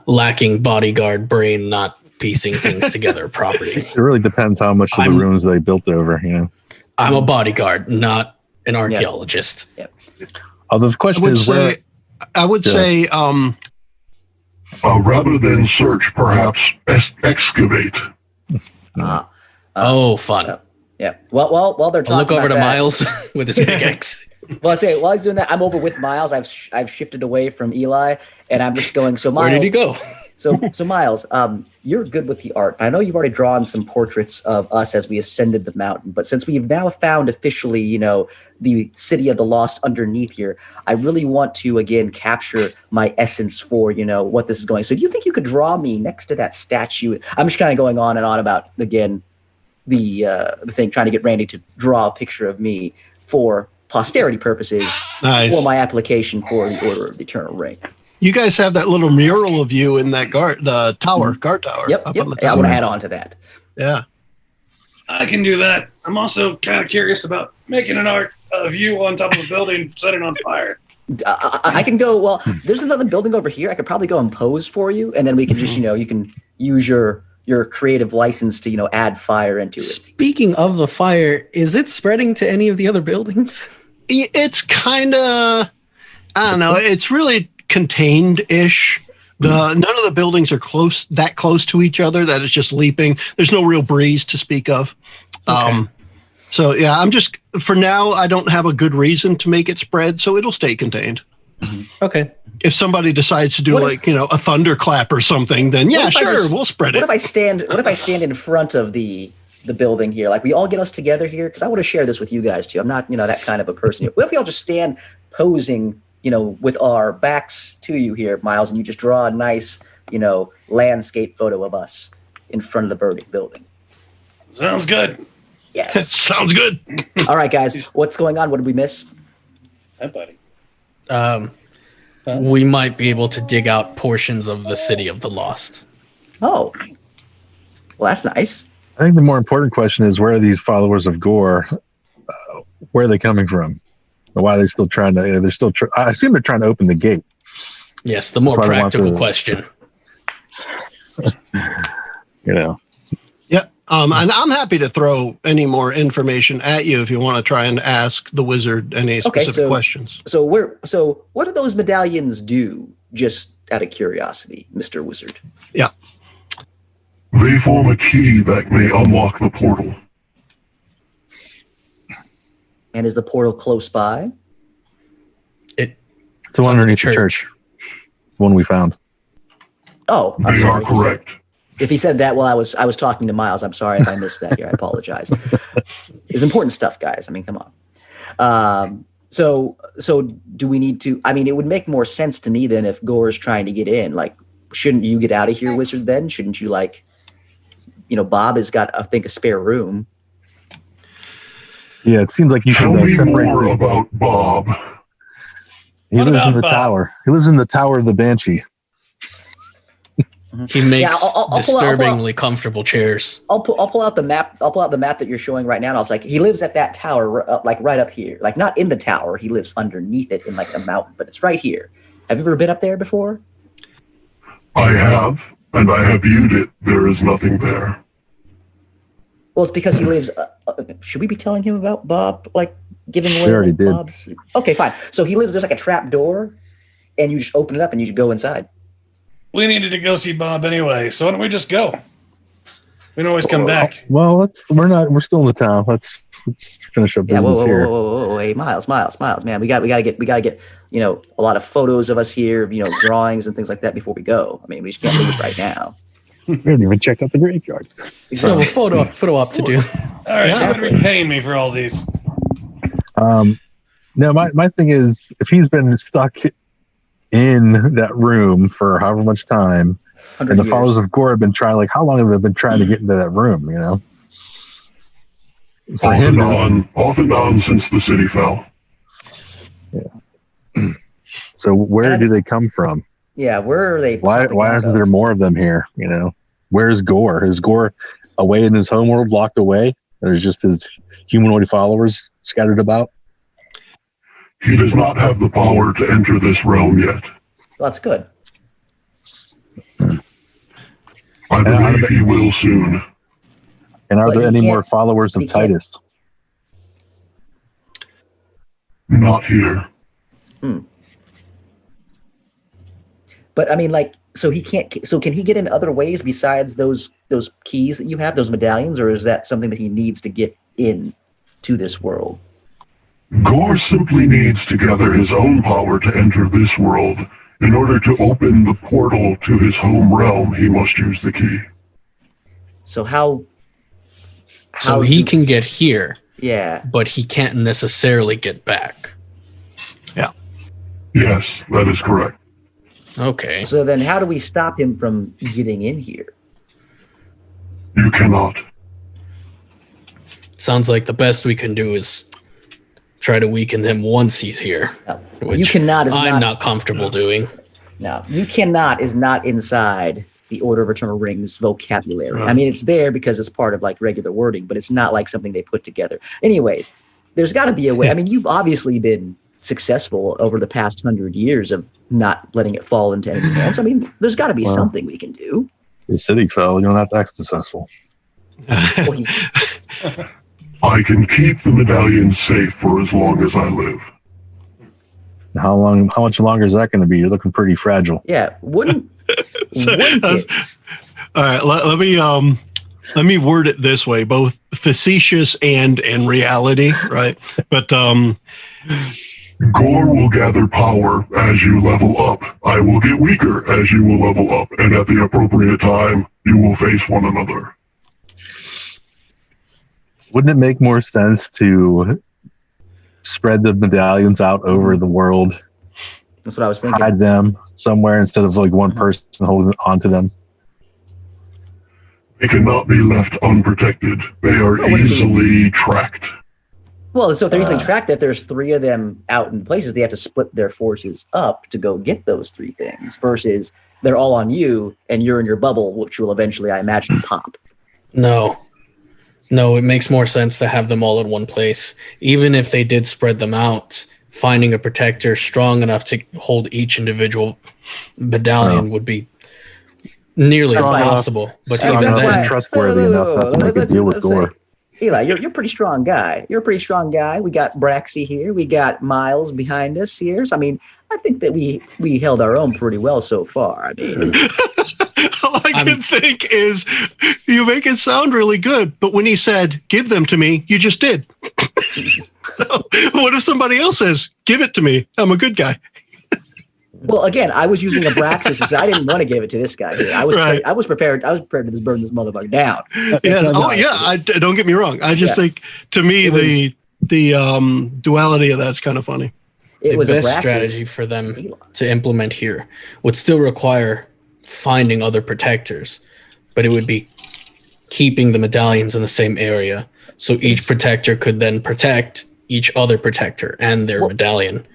lacking bodyguard brain not piecing things together properly? It really depends how much of the ruins they built over, I'm a bodyguard, not an archaeologist. Yep. The question is where... I would say... rather than search, perhaps excavate. Fun. Yeah. Well, they're talking. I'll look over about to that. Miles with his pickaxe. Well, I say while he's doing that, I'm over with Miles. I've shifted away from Eli, and I'm just going. So Miles, where did he go? So Miles, you're good with the art. I know you've already drawn some portraits of us as we ascended the mountain, but since we've now found officially, the city of the lost underneath here, I really want to again capture my essence for, what this is going. So do you think you could draw me next to that statue? I'm just kind of going on and on about again the thing, trying to get Randy to draw a picture of me for posterity purposes for my application for the Order of the Eternal Ring. You guys have that little mural of you in that guard tower. Yep. On the I want to add on to that. Yeah. I can do that. I'm also kind of curious about making an art of you on top of a building, setting on fire. I can go, well, there's another building over here. I could probably go and pose for you, and then we can just, you can use your creative license to, add fire into it. Speaking of the fire, is it spreading to any of the other buildings? It's kind of, I don't know. It's really contained-ish. None of the buildings are that close to each other that it's just leaping. There's no real breeze to speak of. Okay. So yeah, for now, I don't have a good reason to make it spread, so it'll stay contained. Okay. If somebody decides to do a thunderclap or something, then yeah, sure, we'll spread it. What if I stand in front of the building here? Like we all get us together here, because I want to share this with you guys too. I'm not, that kind of a person. What if we all just stand posing, with our backs to you here, Miles, and you just draw a nice, landscape photo of us in front of the burning building? Sounds good. Yes. Sounds good. All right, guys. What's going on? What did we miss? Hi, buddy. We might be able to dig out portions of the City of the Lost. Oh. Well, that's nice. I think the more important question is, where are these followers of Gore? Where are they coming from? Why are they still trying to? I assume they're trying to open the gate. Yes, the more practical question. Yeah. And I'm happy to throw any more information at you if you want to try and ask the wizard any specific questions. So what do those medallions do? Just out of curiosity, Mr. Wizard. Yeah. They form a key that may unlock the portal. And is the portal close by? It's the one underneath the church. One we found. Oh, they are correct. If he said that while I was talking to Miles, I'm sorry if I missed that here. I apologize. It's important stuff, guys. I mean, come on. So do we need to? I mean, it would make more sense to me than if Gore is trying to get in. Like, shouldn't you get out of here, Wizard? Then shouldn't you Bob has got, I think, a spare room. Yeah, it seems like you should separate more about Bob. He lives in the tower. He lives in the Tower of the Banshee. He makes disturbingly comfortable chairs. I'll pull out the map. I'll pull out the map that you're showing right now. And I was like, he lives at that tower, right up here. Like not in the tower. He lives underneath it in like a mountain, but it's right here. Have you ever been up there before? I have, and I have viewed it. There is nothing there. Well, it's because he lives. Should we be telling him about Bob? Like giving away? We already did. Bob's? Okay, fine. So he lives. There's like a trap door, and you just open it up and you go inside. We needed to go see Bob anyway, so why don't we just go? We can always come back. Well, we're still in the town. Let's finish up business here. Whoa, hey, Miles, man, we gotta get a lot of photos of us here, drawings and things like that before we go. I mean, we just can't leave right now. We didn't even check out the graveyard. So a photo op to do. All right, you're gonna be paying me for all these. No, my thing is, if he's been stuck in that room for however much time, and the followers of Gore have been trying, how long have they been trying to get into that room, Off and on since the city fell. Yeah. So where do they come from? Yeah, where are they? Why isn't there more of them here? Where's Gore? Is Gore away in his homeworld, locked away? There's just his humanoid followers scattered about? He does not have the power to enter this realm yet. Well, that's good. I believe he will soon. And are there any more followers of Titus? Not here. But I mean, so he can't. So can he get in other ways besides those keys that you have, those medallions, or is that something that he needs to get in to this world? Gore simply needs to gather his own power to enter this world, and he will be able to enter this realm. Well, we're still in the town. Let's finish up business here. All In order to open the portal to his home realm, he must use the key. So how So he can get here, Yeah. but he can't necessarily get back. Yes, that is correct. Okay. So then how do we stop him from getting in here? You cannot. Sounds like the best we can do is try to weaken him once he's here. No, Which you cannot is I'm not comfortable doing. No, you cannot is not inside the Order of Eternal Rings vocabulary. I mean, it's there because it's part of like regular wording, but it's not like something they put together. Anyways, there's got to be a way. I mean, you've obviously been successful over the past 100 years of not letting it fall into anything else. I mean, there's got to be something we can do. The city fell. You're not that successful. Well, he's, I can keep the medallion safe for as long as I live. How much longer is that going to be? You're looking pretty fragile. yeah, wouldn't it? All right, let me word it this way, both facetious and in reality, right? But Gore will gather power as you level up. I will get weaker as you will level up, and at the appropriate time, you will face one another. Wouldn't it make more sense to spread the medallions out over the world, That's what I was thinking. hide them somewhere instead of like one person holding onto them? They cannot be left unprotected. They are easily tracked. Well, so if they're easily tracked, if there's three of them out in places, they have to split their forces up to go get those three things versus they're all on you and you're in your bubble, which will eventually, I imagine, pop. No, it makes more sense to have them all in one place. Even if they did spread them out, finding a protector strong enough to hold each individual medallion would be nearly impossible. But even then, trustworthy enough not to make a deal with Gore. Eli, you're a pretty strong guy. You're a pretty strong guy. We got Braxy here. We got Miles behind us here. So, I mean, I think that we held our own pretty well so far. I mean, all I can think is you make it sound really good, but when he said, give them to me, you just did. So, what if somebody else says, give it to me? I'm a good guy. well, again, I was using Abraxas. I didn't want to give it to this guy here. I was prepared. I was prepared to just burn this motherfucker down. Don't get me wrong. I just think, to me, the duality of that's kind of funny. The best strategy for them to implement here would still require finding other protectors, but it would be keeping the medallions in the same area, so each protector could then protect each other protector and their medallion.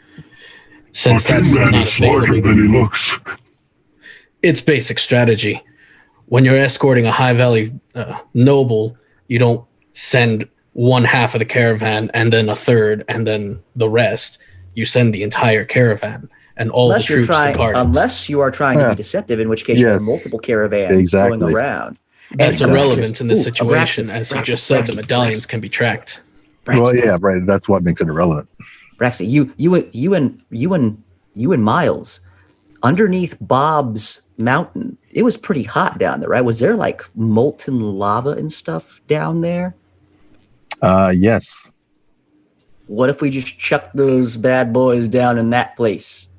Since that's not smarter than he looks. It's basic strategy. When you're escorting a high value noble, you don't send one half of the caravan and then a third and then the rest. You send the entire caravan and all the troops departed. Unless you are trying to be deceptive, in which case you have multiple caravans going around. That's irrelevant in this situation, as he just said, the medallions can be tracked. Well, yeah, right. That's what makes it irrelevant. Braxy, you and Miles, underneath Bob's mountain, it was pretty hot down there, right? Was there like molten lava and stuff down there? Yes. What if we just chuck those bad boys down in that place?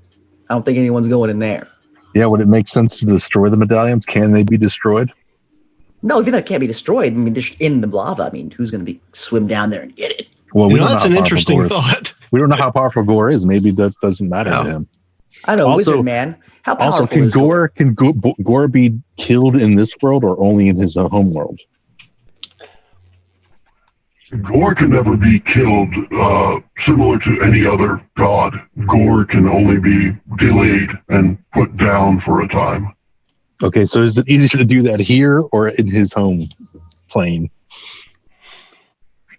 I don't think anyone's going in there. Yeah, would it make sense to destroy the medallions? Can they be destroyed? No, if that can't be destroyed, I mean, they're in the lava. I mean, who's going to swim down there and get it? Well, that's an interesting thought. We don't know how powerful Gore is. Maybe that doesn't matter to him. I know, also, Wizard Man. How powerful also, can is Gore? Can Gore be killed in this world or only in his home world? Gore can never be killed similar to any other god. Gore can only be delayed and put down for a time. Okay, so is it easier to do that here or in his home plane?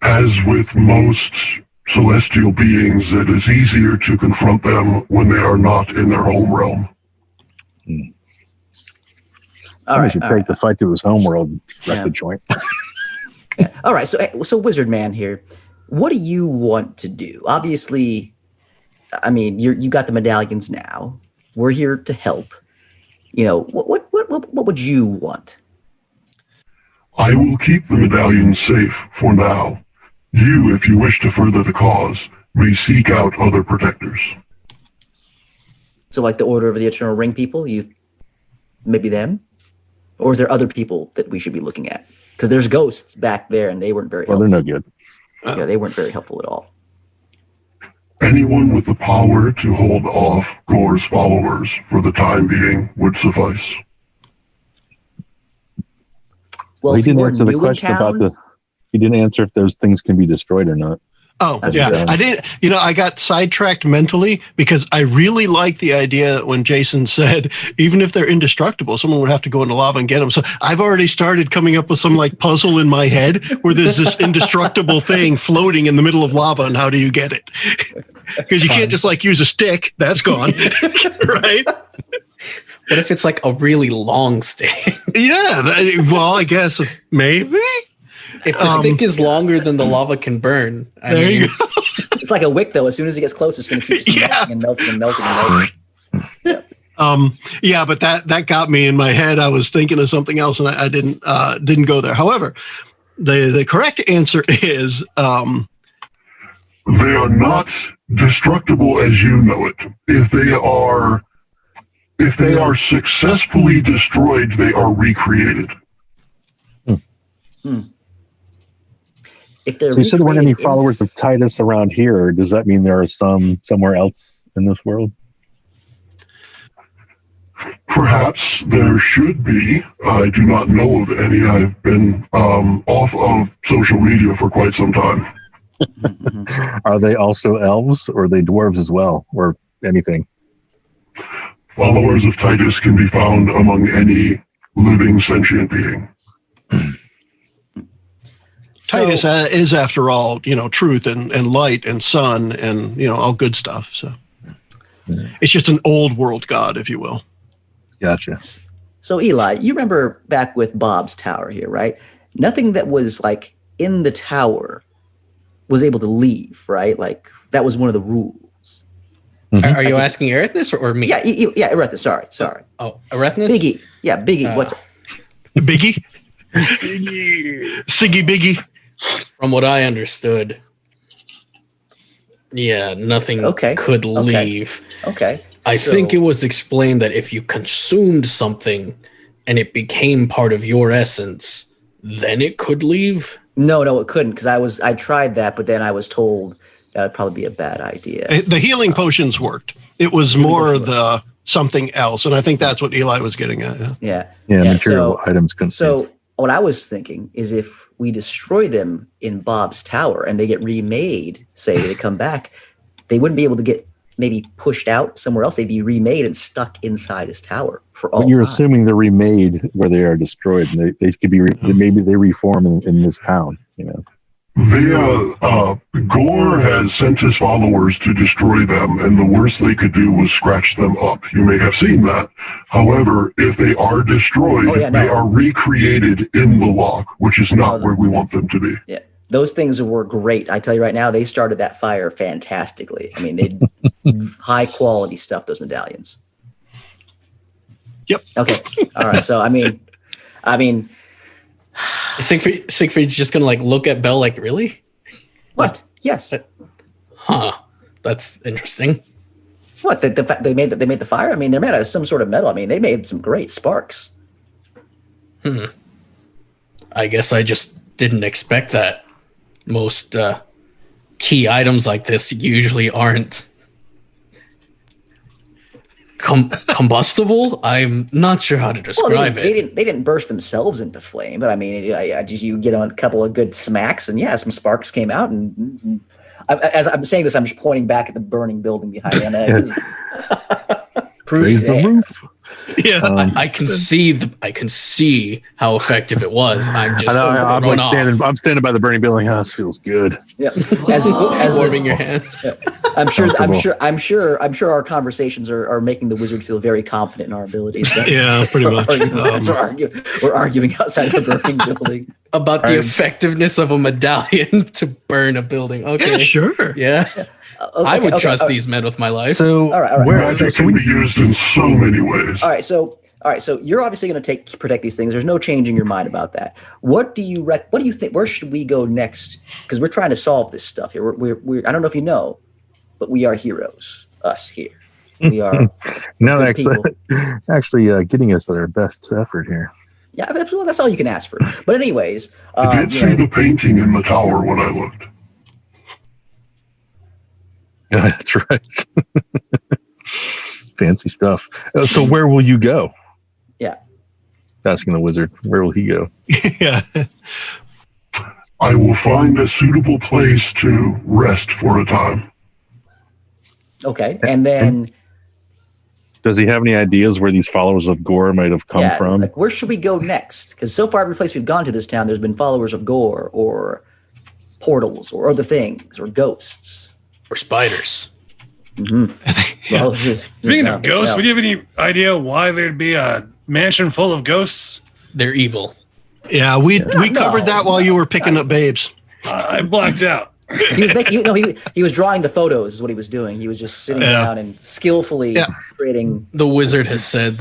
As with most celestial beings, it is easier to confront them when they are not in their home realm. I should take the fight to his home world and wreck the joint. Yeah. All right, so Wizard Man here, what do you want to do? Obviously, I mean, you got the medallions now. We're here to help. You know, what would you want? I will keep the medallions safe for now. You, if you wish to further the cause, may seek out other protectors. So like the Order of the Eternal Ring people, maybe them? Or is there other people that we should be looking at? Because there's ghosts back there and they weren't very helpful. Well, they're no good. Yeah, they weren't very helpful at all. Anyone with the power to hold off Gore's followers for the time being would suffice. Well, he see, didn't we're answer the new in question about town. the. He didn't answer if those things can be destroyed or not. Oh, That's yeah. fair. I did. I got sidetracked mentally because I really like the idea when Jason said, even if they're indestructible, someone would have to go into lava and get them. So I've already started coming up with some like puzzle in my head where there's this indestructible thing floating in the middle of lava. And how do you get it? Because you can't just like use a stick. That's gone. Right? What if it's like a really long stick? Yeah. Well, I guess maybe. If the stick is longer than the lava can burn, There you go. It's like a wick, though. As soon as it gets close, it's going to keep just Yeah. melting and melting and melting and melting. Yeah, but that got me in my head. I was thinking of something else, and I didn't go there. However, the correct answer is They are not destructible as you know it. If they are successfully destroyed, they are recreated. If they're So you said there weren't any recreated followers of Titus around here. Or does that mean there are some somewhere else in this world? Perhaps there should be. I do not know of any. I've been off of social media for quite some time. Are they also elves, or are they dwarves as well, or anything? Followers of Titus can be found among any living sentient being. Titus is, after all, truth and light and sun and, all good stuff. So it's just an old world god, if you will. Gotcha. So Eli, you remember back with Bob's tower here, right? Nothing that was like in the tower was able to leave, right? Like that was one of the rules. Are you asking Erethus or me? Yeah, yeah, Erethus. Sorry. Oh, Erethus? Biggie. Yeah, Biggie. What's Biggie? Siggy Biggie. From what I understood, nothing could leave. okay? I think it was explained that if you consumed something and it became part of your essence, then it could leave. No, it couldn't because I tried that, but then I was told that would probably be a bad idea. The healing potions worked. It was more the something else, and I think that's what Eli was getting at. Yeah. Material items couldn't. So what I was thinking is if we destroy them in Bob's tower and they get remade, say they come back, they wouldn't be able to get maybe pushed out somewhere else. They'd be remade and stuck inside his tower for all But you're time. assuming they're remade where they are destroyed, and they could be maybe they reform in this town. Gore has sent his followers to destroy them, and the worst they could do was scratch them up. You may have seen that. However, if they are destroyed, they are recreated in the lock, which is not where we want them to be. Yeah. Those things were great. I tell you right now, they started that fire fantastically. I mean, they high quality stuff, those medallions. Yep. Okay. All right. So, I mean, Siegfried's just going to like look at Belle like, really? What? Yes. Huh. That's interesting. What? They made the fire? I mean, they're made out of some sort of metal. I mean, they made some great sparks. I guess I just didn't expect that. Most key items like this usually aren't combustible. I'm not sure how to describe it. They didn't burst themselves into flame, but I mean, you get on a couple of good smacks, and some sparks came out. And as I'm saying this, I'm just pointing back at the burning building behind me. Raise the roof. Yeah, I can see how effective it was. I'm just thrown off. I'm standing by the burning building. This feels good. Yeah, as warming your hands. Yeah. I'm sure our conversations are making the wizard feel very confident in our abilities. Yeah, pretty much. We're arguing outside the burning building about the effectiveness of a medallion to burn a building. Okay, yeah, sure. Yeah. I would trust these men with my life. So, all right. Magic can be used in so many ways. All right. So you're obviously going to protect these things. There's no changing your mind about that. What do you think? Where should we go next? Because we're trying to solve this stuff here. I don't know if you know, but we are heroes. Us here. We are No, good actually, getting us their best effort here. Yeah, well, that's all you can ask for. But anyways, I did see the painting in the tower when I looked. Yeah, that's right. Fancy stuff. So where will you go? Yeah. Asking the wizard, where will he go? Yeah. I will find a suitable place to rest for a time. Okay, and then does he have any ideas where these followers of Gore might have come from? Like, where should we go next? Because so far, every place we've gone to this town, there's been followers of Gore or portals or other things or ghosts or spiders. Mm-hmm. Well, speaking of ghosts, would you have any idea why there'd be a mansion full of ghosts? They're evil. Yeah, we covered that while you were picking up babes. I blacked out. He was making, he was drawing the photos. Is what he was doing. He was just sitting down and skillfully creating. The wizard has said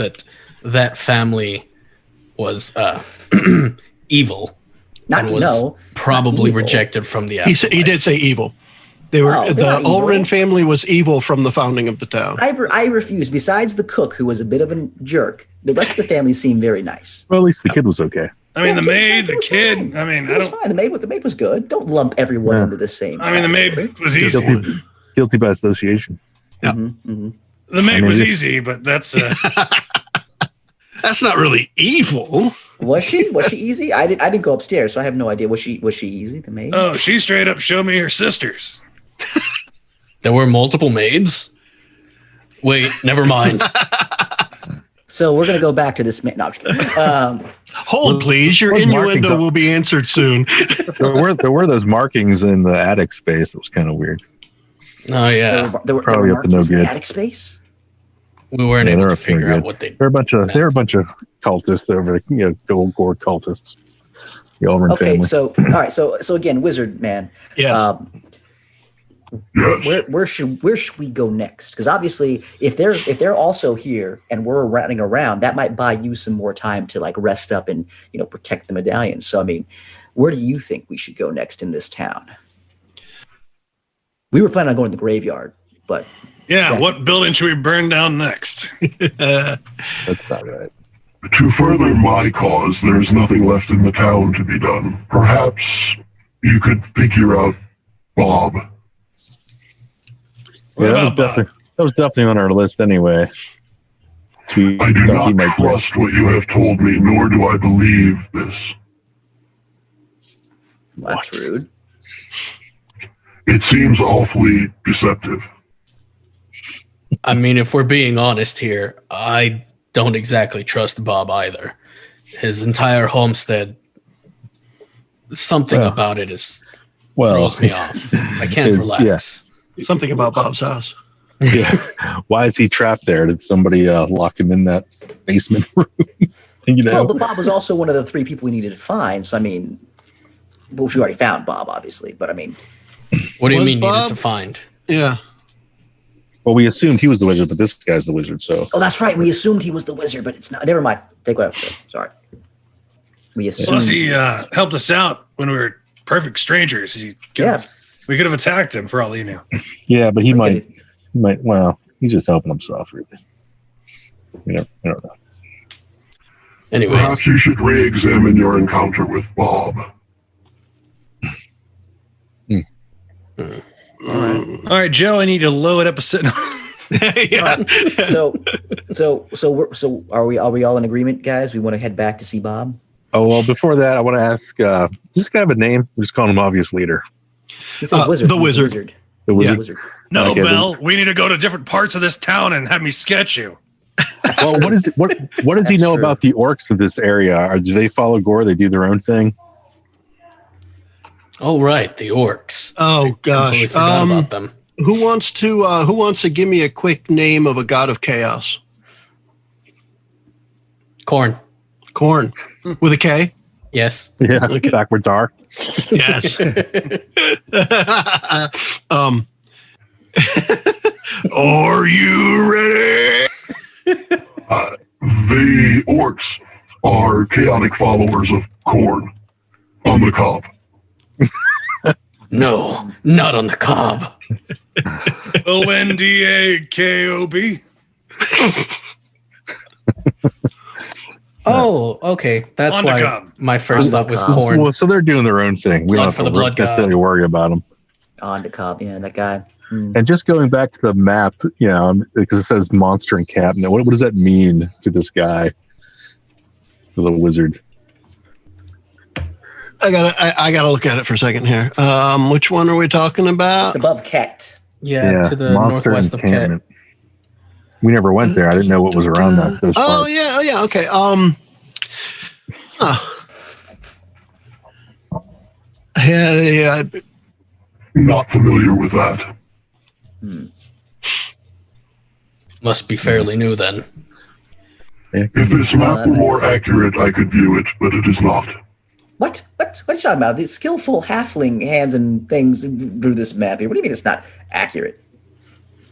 that family was evil. not Probably evil. Rejected from the afterlife. He did say evil. They were the Ulrin family was evil from the founding of the town. I refuse. Besides the cook, who was a bit of a jerk, the rest of the family seemed very nice. Well, at least the kid was okay. I mean, the maid, the kid. Fine. I mean, it was fine. The maid was good. Don't lump everyone into the same. I mean, the maid was easy. Guilty by association. Yeah. Mm-hmm. The maid was easy, but that's that's not really evil. Was she? Was she easy? I didn't go upstairs, so I have no idea. Was she easy? The maid? Oh, she straight up showed me her sisters. There were multiple maids. Wait, never mind. So we're gonna go back to this. No, I'm just kidding. Hold, please. Your innuendo will be answered soon. there were those markings in the attic space. That was kind of weird. Oh yeah, there were probably up to no good. In the attic space. We weren't able to figure out what they. They're a bunch of cultists over, gold Gore cultists. The Ulrin family. So all right, so again, wizard man. Yeah. Yes. Where should we go next? Because obviously, if they're also here and we're running around, that might buy you some more time to like rest up and protect the medallions. So I mean, where do you think we should go next in this town? We were planning on going to the graveyard, but what building should we burn down next? That's not right. To further my cause, there's nothing left in the town to be done. Perhaps you could figure out Bob. Yeah, that was definitely on our list anyway. I do not trust what you have told me, nor do I believe this. That's rude. It seems awfully deceptive. I mean, if we're being honest here, I don't exactly trust Bob either. His entire homestead, something about it throws me off. I can't relax. Something about Bob's house. Yeah. Why is he trapped there? Did somebody lock him in that basement room? Well, but Bob was also one of the 3 people we needed to find. So I mean, we already found Bob, obviously. But I mean, what do you mean needed to find? Yeah. Well, we assumed he was the wizard, but this guy's the wizard. So. Oh, that's right. We assumed he was the wizard, but it's not. Never mind. Take what I said. Sorry. We assumed. Plus, he helped us out when we were perfect strangers. We could have attacked him for all he knew. Yeah, but he might. Well, he's just helping himself, really. I don't know. Anyways. Perhaps you should re-examine your encounter with Bob. All right, Joe. I need to load up a sit. Yeah. So are we all in agreement, guys? We want to head back to see Bob. Oh well, before that, I want to ask. Does this guy have a name? We're just calling him obvious leader. He said wizard. The wizard. The wizard. Yeah. Wizard. No, Bell. We need to go to different parts of this town and have me sketch you. Well, what does he know about the orcs of this area? Or do they follow Gore? They do their own thing. Oh right, the orcs. Oh gosh, forgot about them. Who wants to give me a quick name of a god of chaos? Corn. With a K. Yes. Yeah. Okay. Backwards R. Yes. Are you ready? The orcs are chaotic followers of Korn on the cob. No, not on the cob. ONDAKOB. Oh, okay. That's On the why cob. my first On the thought was cob. corn. Well, so they're doing their own thing. We Blood don't for have the to blood necessarily god. worry about them. On the cob, yeah, that guy. And just going back to the map, because it says monster and cabinet. What does that mean to this guy, to the wizard? I gotta look at it for a second here. Which one are we talking about? It's above Ket. Yeah, to the monster northwest of Ket. encampment. We never went there. I didn't know what was around those Oh parts. yeah, okay. Yeah. Not familiar with that. Must be fairly new then. If this map were more accurate, I could view it, but it is not. What are you talking about? These skillful halfling hands and things drew this map here. What do you mean it's not accurate?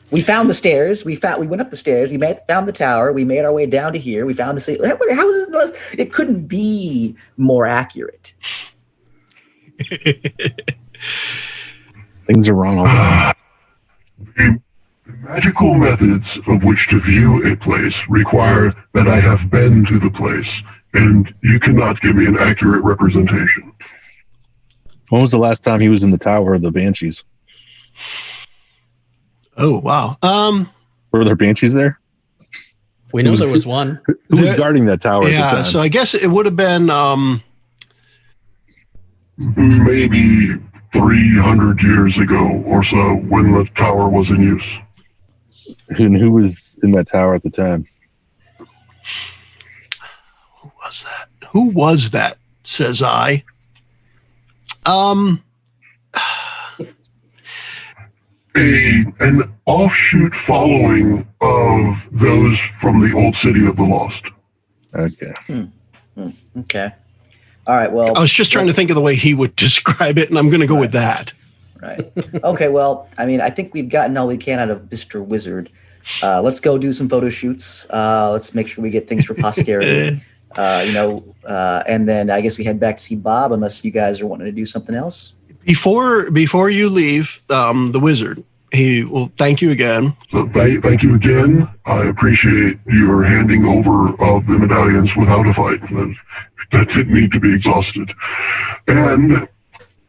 We found the stairs. We went up the stairs. We found the tower. We made our way down to here. We found the. How is it? It couldn't be more accurate. Things are wrong all the time. The magical methods of which to view a place require that I have been to the place, and you cannot give me an accurate representation. When was the last time he was in the Tower of the Banshees? Oh wow. Were there Banshees there? We know there was one. Who was guarding that tower at the Yeah, time? so I guess it would have been Maybe 300 years ago or so, when the tower was in use. And who was in that tower at the time? Who was that? Says I. An offshoot following of those from the old city of the lost. Okay. Okay. All right. Well, I was just trying to think of the way he would describe it, and I'm going to go with that. Right. Okay. Well, I mean, I think we've gotten all we can out of Mr. Wizard. Let's go do some photo shoots. Let's make sure we get things for posterity. And then I guess we head back to see Bob, unless you guys are wanting to do something else. Before you leave, the wizard, he will thank you again. So thank you again. I appreciate your handing over of the medallions without a fight. That didn't need to be exhausted. And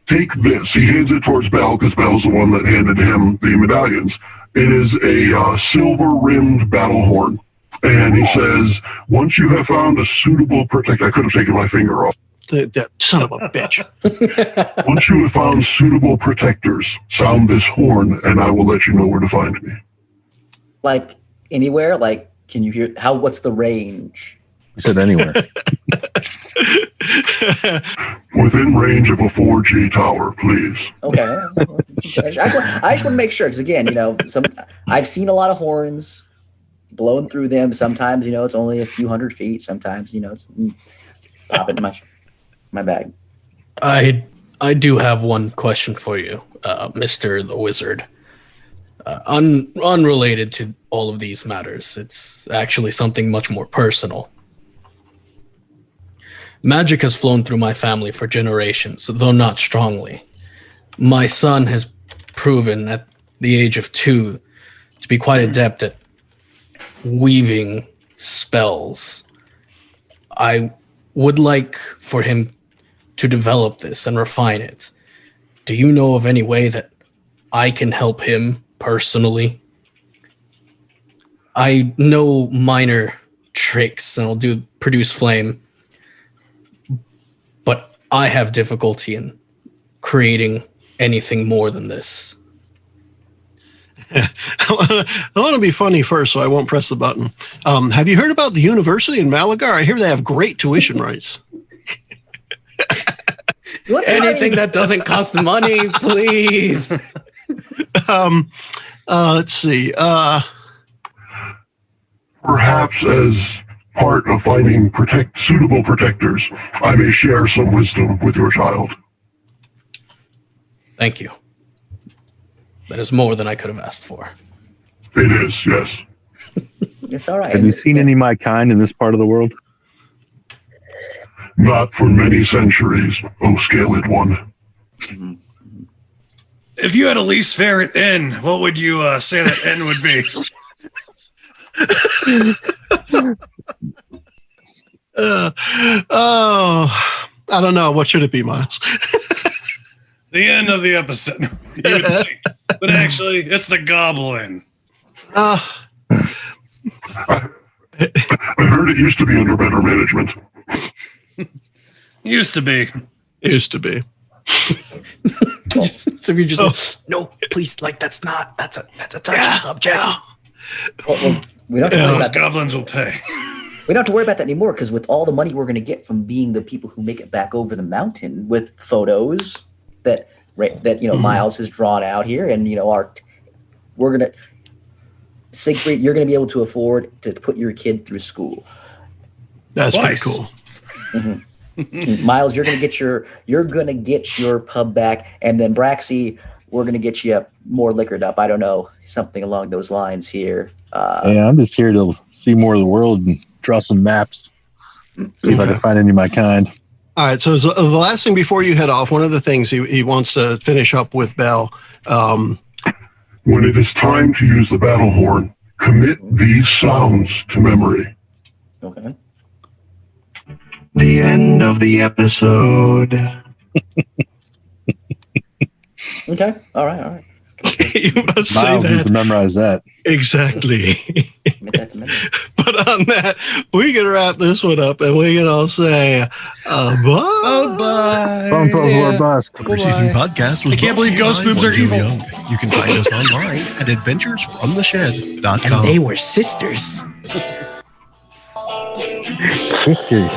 take this. He hands it towards Belle, because Belle's the one that handed him the medallions. It is a silver-rimmed battle horn. And he says, once you have found a suitable protector, I could have taken my finger off. That son of a bitch. Once you have found suitable protectors, sound this horn, and I will let you know where to find me. Like anywhere? Like, can you hear? What's the range? He said anywhere. Within range of a 4G tower, please. Okay. I just want to make sure, because again, I've seen a lot of horns blowing through them. Sometimes, it's only a few hundred feet. Sometimes, it's pop it in my bag. I do have one question for you, Mr. the Wizard. Unrelated to all of these matters. It's actually something much more personal. Magic has flown through my family for generations, though not strongly. My son has proven at the age of 2 to be quite adept at weaving spells. I would like for him to develop this and refine it. Do you know of any way that I can help him personally? I know minor tricks and I'll produce flame, but I have difficulty in creating anything more than this. I want to be funny first, so I won't press the button. Have you heard about the university in Malagar? I hear they have great tuition rates. Anything that doesn't cost money, please. Let's see. Perhaps as part of finding suitable protectors, I may share some wisdom with your child. Thank you. That is more than I could have asked for. It is, yes. It's all right. Have you seen any of my kind in this part of the world? Not for many centuries, O scaled one. If you had a least favorite N, what would you say that N would be? I don't know. What should it be, Miles? The end of the episode. You would think. But actually, it's the goblin. I heard it used to be under better management. Used to be. So you're just no, please, like that's a touchy subject. Well, we don't have to worry Those about that. goblins will pay. We don't have to worry about that anymore because with all the money we're going to get from being the people who make it back over the mountain with photos that Miles has drawn out here, and we're going to Siegfried, you're going to be able to afford to put your kid through school. That's pretty cool. Mm-hmm. Miles, you're going to get your pub back, and then Braxy, we're going to get you more liquored up. I don't know, something along those lines here. Yeah, I'm just here to see more of the world and draw some maps. See if I can find any of my kind. All right. So the last thing before you head off, one of the things he wants to finish up with Bell. When it is time to use the battle horn, commit these sounds to memory. Okay. The end of the episode. Okay. All right. You must say Miles needs that. to memorize that. Exactly. Commit that to memory. But on that, we can wrap this one up, and we can all say bye. Bye. Bumfuzzle or bust. The preceding podcast was I can't believe brought to ghost you by boobs are One Joe evil. Young. You can find us online at adventuresfromtheshed.com. And they were sisters. Sisters.